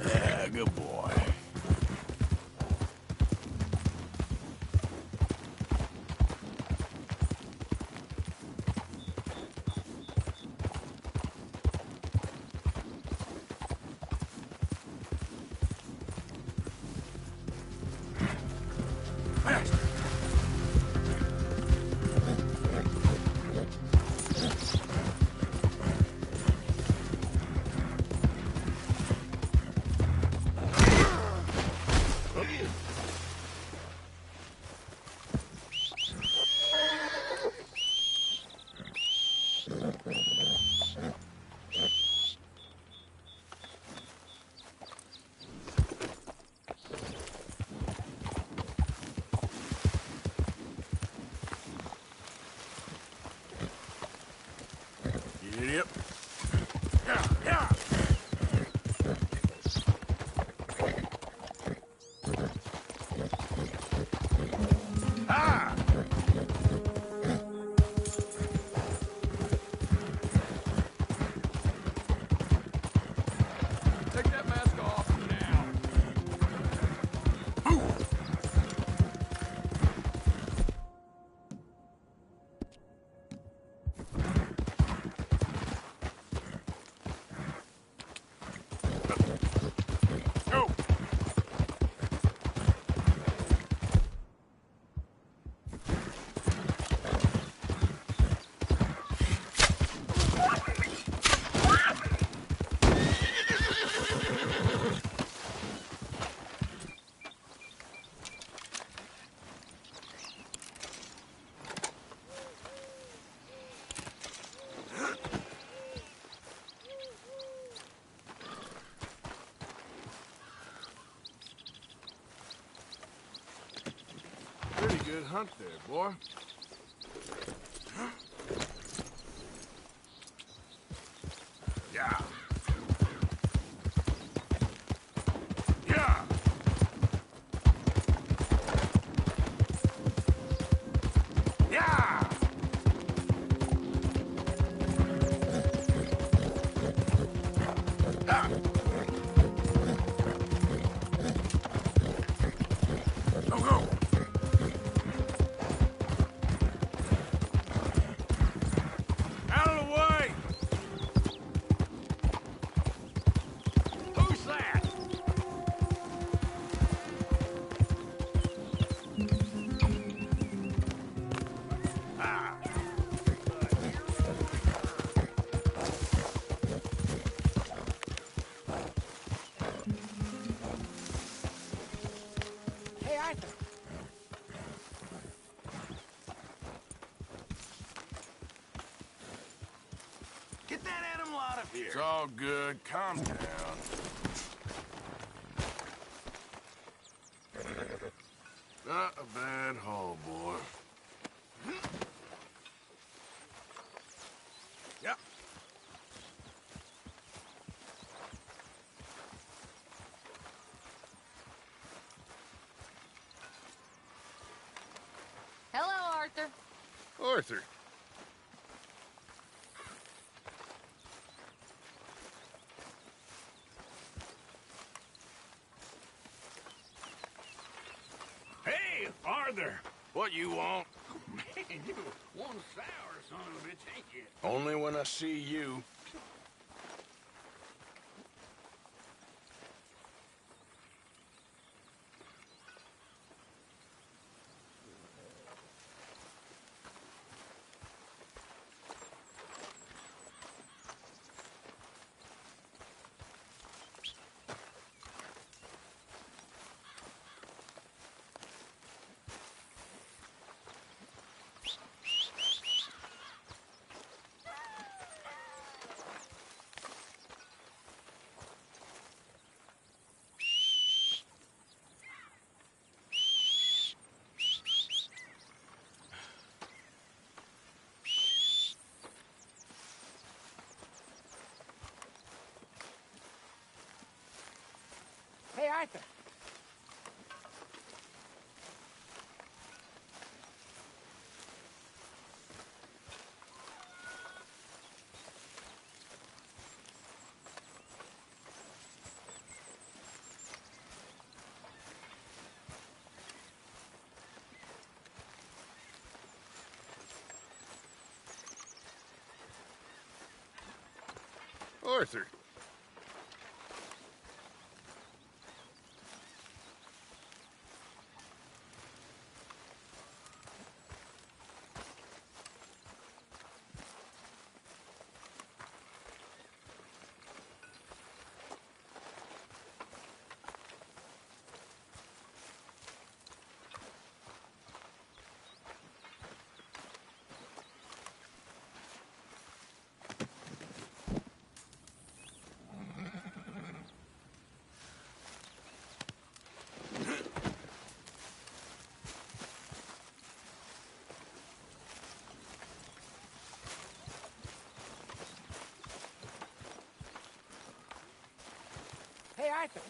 Yeah, good boy. Faster! Yep. Yeah, yeah! Ah! Take that mask off now. Go! good hunt there, boy. Yeah. Yeah. Yeah. Ah. Go, go. Out of the way. Who's that? Ah. Hey, Arthur. Get that animal out of here. It's all good. Calm down. Not a bad haul, boy. Yep. Hello, Arthur. Arthur. Hey, Arthur. What you want? Man, you one sour son of a bitch, ain't you? Only when I see you. Hey, Arthur. Arthur. Hey, Arthur.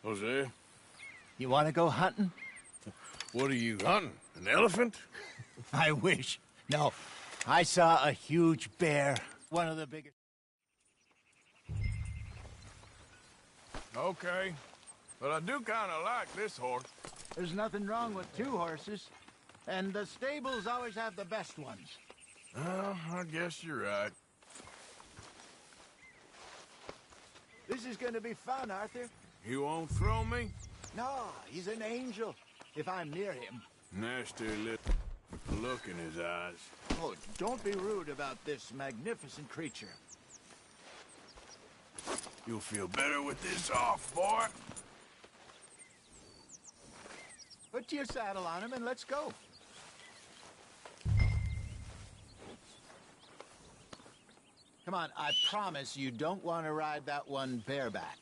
Jose, You want to go hunting? what are you hunting? An elephant? I wish. No, I saw a huge bear. One of the biggest. Okay. But I do kind of like this horse. There's nothing wrong with two horses. And the stables always have the best ones. Well, I guess you're right. This is gonna be fun, Arthur. You won't throw me? No, he's an angel. If I'm near him. Nasty little look in his eyes. Oh, don't be rude about this magnificent creature. You'll feel better with this off, boy. Put your saddle on him and let's go. Come on, I promise you don't want to ride that one bareback.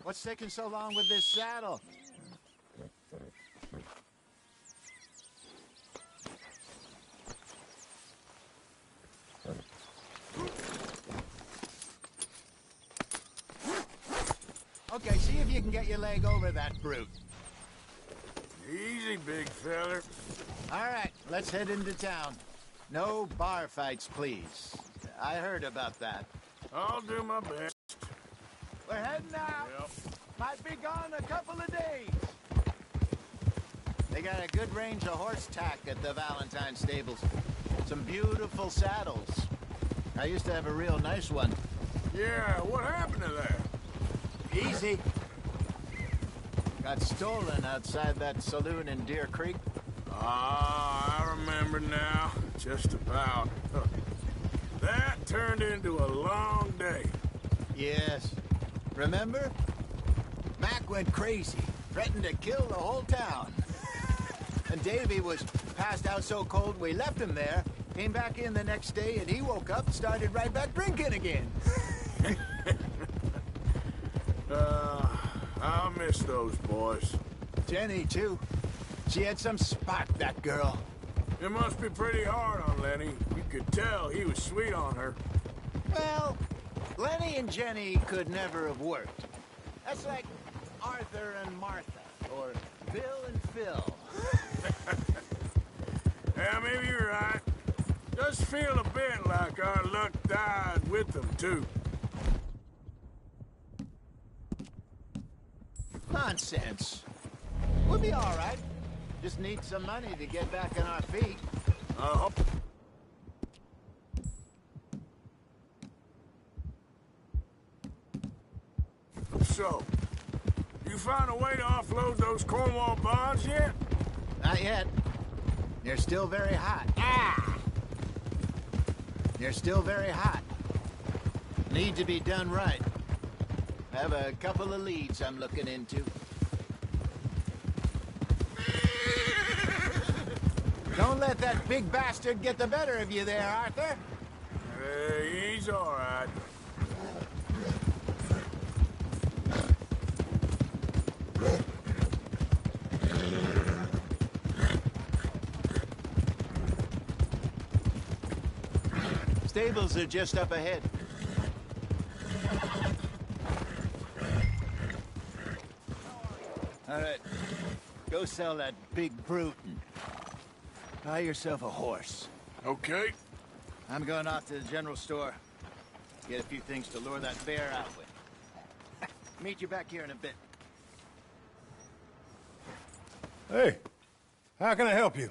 What's taking so long with this saddle? Okay, see if you can get your leg over that brute. Easy, big feller. All right, let's head into town. No bar fights, please. I heard about that. I'll do my best. We're heading out. Yep. Might be gone a couple of days. They got a good range of horse tack at the Valentine stables. Some beautiful saddles. I used to have a real nice one. Yeah, what happened to that? Easy. Got stolen outside that saloon in Deer Creek. Ah, I remember now. Just about. That turned into a long day. Yes. Remember? Mac went crazy, threatened to kill the whole town. And Davy was passed out so cold we left him there, came back in the next day, and he woke up and started right back drinking again. I'll miss those boys. Jenny, too. She had some spot, that girl. It must be pretty hard on Lenny. You could tell he was sweet on her. Well, Lenny and Jenny could never have worked. That's like Arthur and Martha, or Bill and Phil. Yeah, maybe you're right. Does feel a bit like our luck died with them, too. Nonsense. We'll be all right. Just need some money to get back on our feet. So, you found a way to offload those Cornwall bonds yet? Not yet. They're still very hot. Ah! They're still very hot. Need to be done right. I have a couple of leads I'm looking into. Don't let that big bastard get the better of you there, Arthur. He's all right. Stables are just up ahead. All right, go sell that big brute and buy yourself a horse. Okay. I'm going off to the general store. Get a few things to lure that bear out with. Meet you back here in a bit. Hey, how can I help you?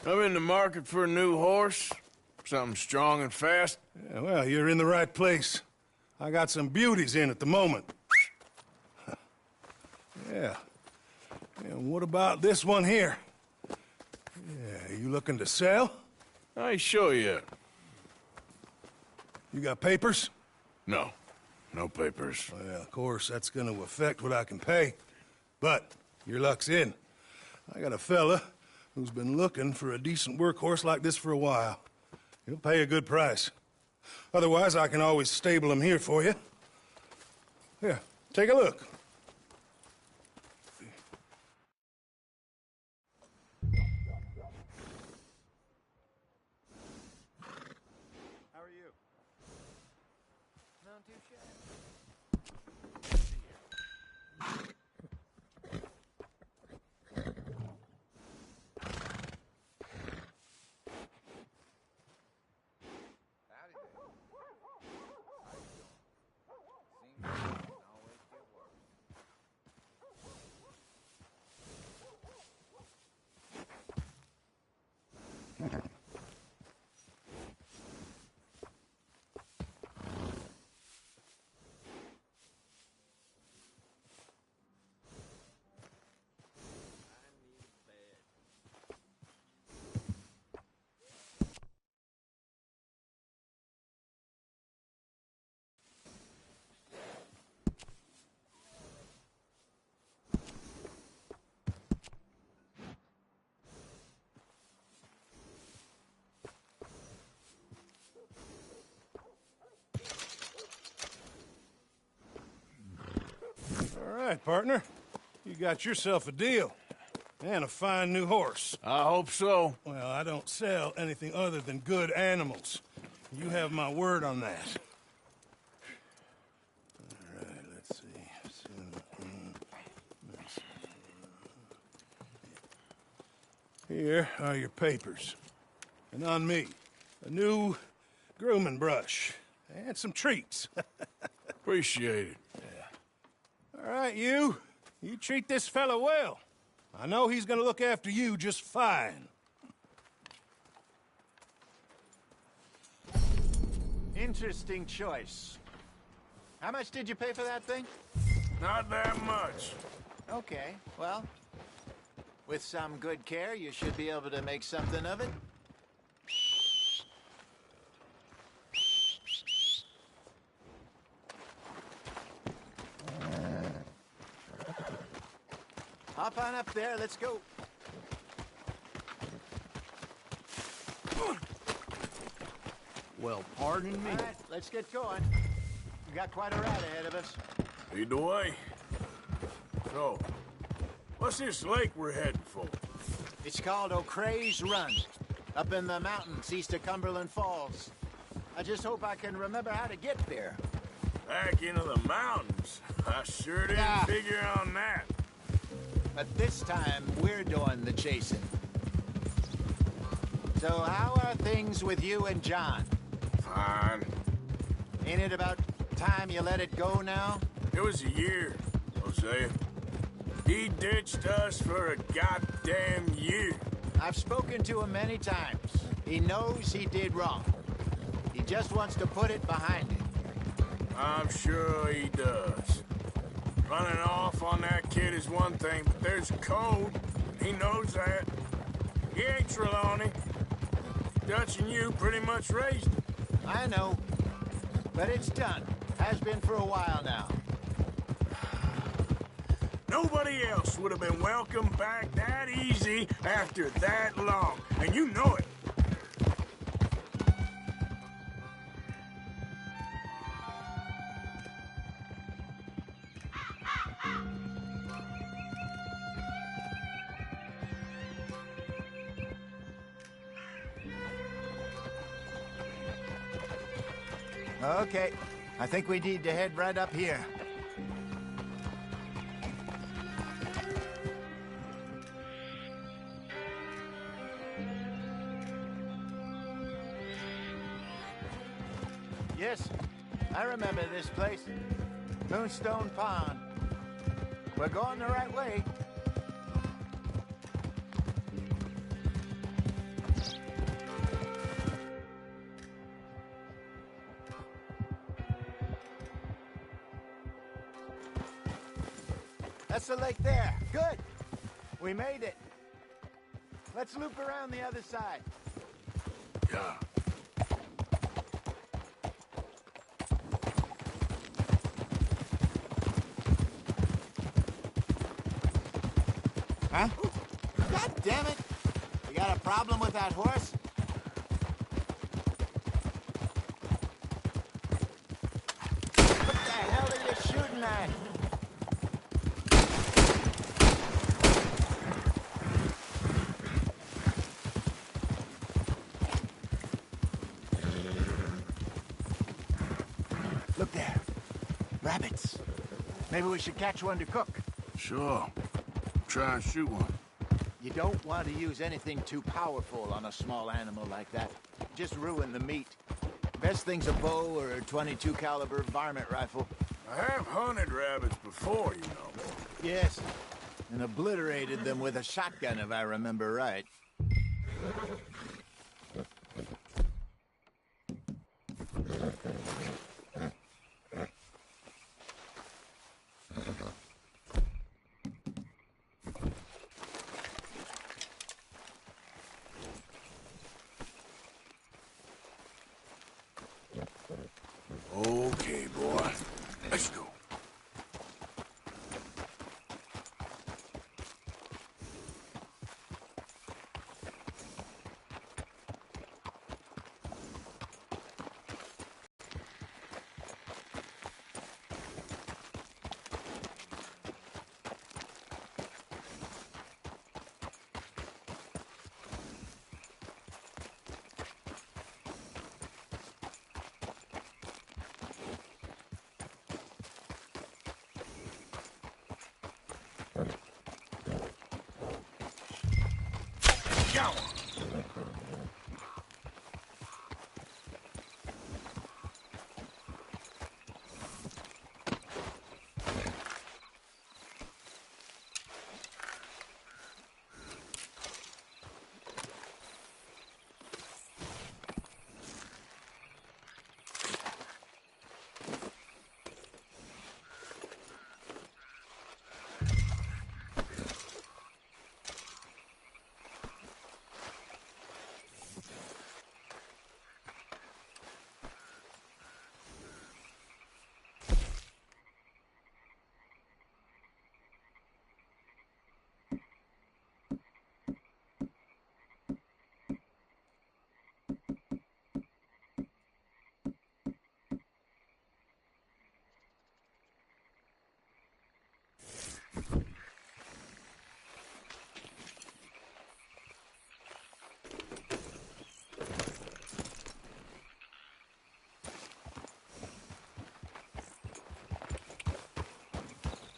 I'm in the market for a new horse. Something strong and fast. Yeah, well, you're in the right place. I got some beauties in at the moment. Yeah. And what about this one here? Yeah, you looking to sell? I ain't sure yet. You got papers? No. No papers. Well, of course, that's gonna affect what I can pay. But your luck's in. I got a fella who's been looking for a decent workhorse like this for a while. He'll pay a good price. Otherwise, I can always stable him here for you. Here, take a look. How are you? Not too shabby. Howdy there. Seems you can always get worse. right, partner. You got yourself a deal. And a fine new horse. I hope so. Well, I don't sell anything other than good animals. You have my word on that. All right, let's see. Here are your papers. And on me, a new grooming brush. And some treats. Appreciate it. All right, you. You treat this fella well. I know he's gonna look after you just fine. Interesting choice. How much did you pay for that thing? Not that much. Okay, well, with some good care, you should be able to make something of it. Hop on up there, let's go. Well, pardon me. All right, let's get going. We got quite a ride ahead of us. Lead the way. So, what's this lake we're heading for? It's called O'Creagh's Run, up in the mountains east of Cumberland Falls. I just hope I can remember how to get there. Back into the mountains? I sure didn't figure on that. But this time, we're doing the chasing. So how are things with you and John? Fine. Ain't it about time you let it go now? It was a year, Hosea. He ditched us for a goddamn year. I've spoken to him many times. He knows he did wrong. He just wants to put it behind him. I'm sure he does. Running off on that kid is one thing, but there's code. He knows that. He ain't Trelawney. Dutch and you pretty much raised him. I know. But it's done. Has been for a while now. Nobody else would have been welcomed back that easy after that long. And you know it. Okay. I think we need to head right up here. Yes, I remember this place. Moonstone Pond. We're going the right way. That's the lake there. Good. We made it. Let's loop around the other side. Yeah. Huh? God damn it! You got a problem with that horse? What the hell are you shooting at? Look there. Rabbits. Maybe we should catch one to cook. Sure. Try and shoot one. You don't want to use anything too powerful on a small animal like that. Just ruin the meat. Best thing's a bow or a .22 caliber varmint rifle. I have hunted rabbits before, you know. Yes, and obliterated them with a shotgun, if I remember right. Okay, boy. Let's go.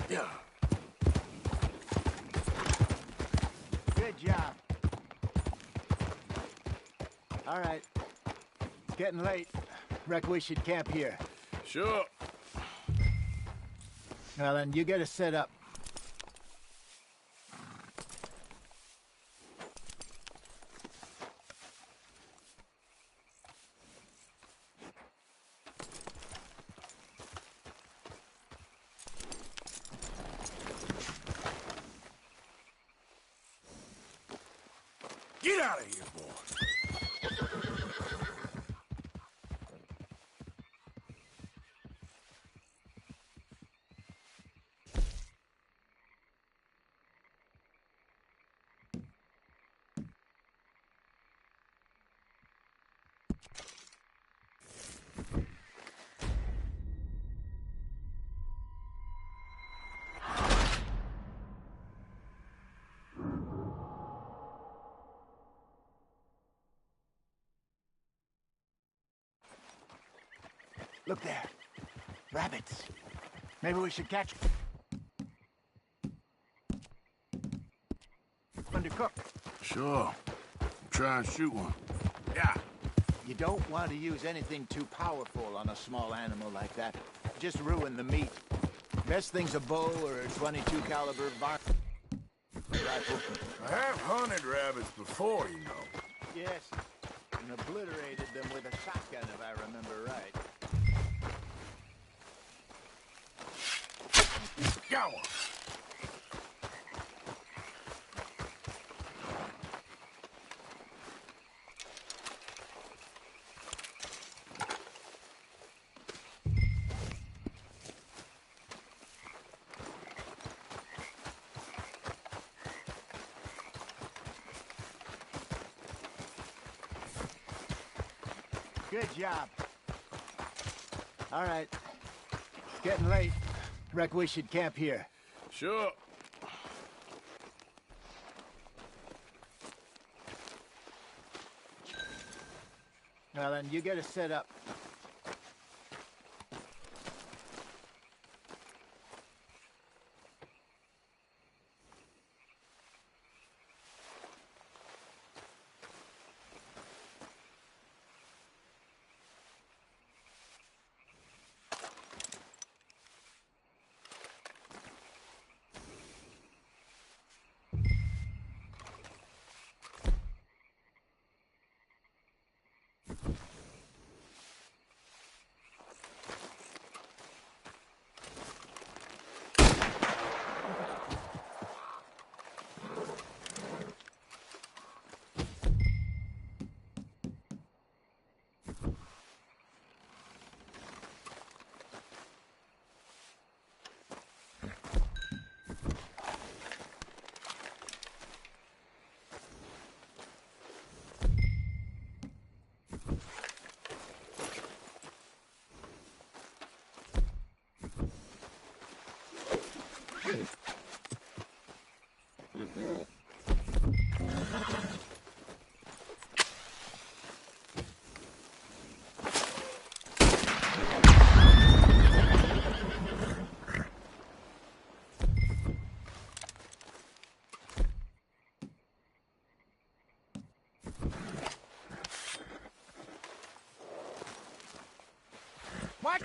Yeah. Good job. All right. It's getting late. Reckon we should camp here. Sure. Well, then, you get us set up. Get out of here, boy. Look there. Rabbits. Maybe we should catch undercooked. Sure. Try and shoot one. Yeah. You don't want to use anything too powerful on a small animal like that. Just ruin the meat. Best thing's a bow or a .22 caliber rifle. I have hunted rabbits before, you know. Yes. And obliterated them with a shotgun, if I remember right. Got one. Good job. All right. It's getting late. Reckon we should camp here. Sure. Well, then, you get us set up.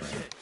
Watch it!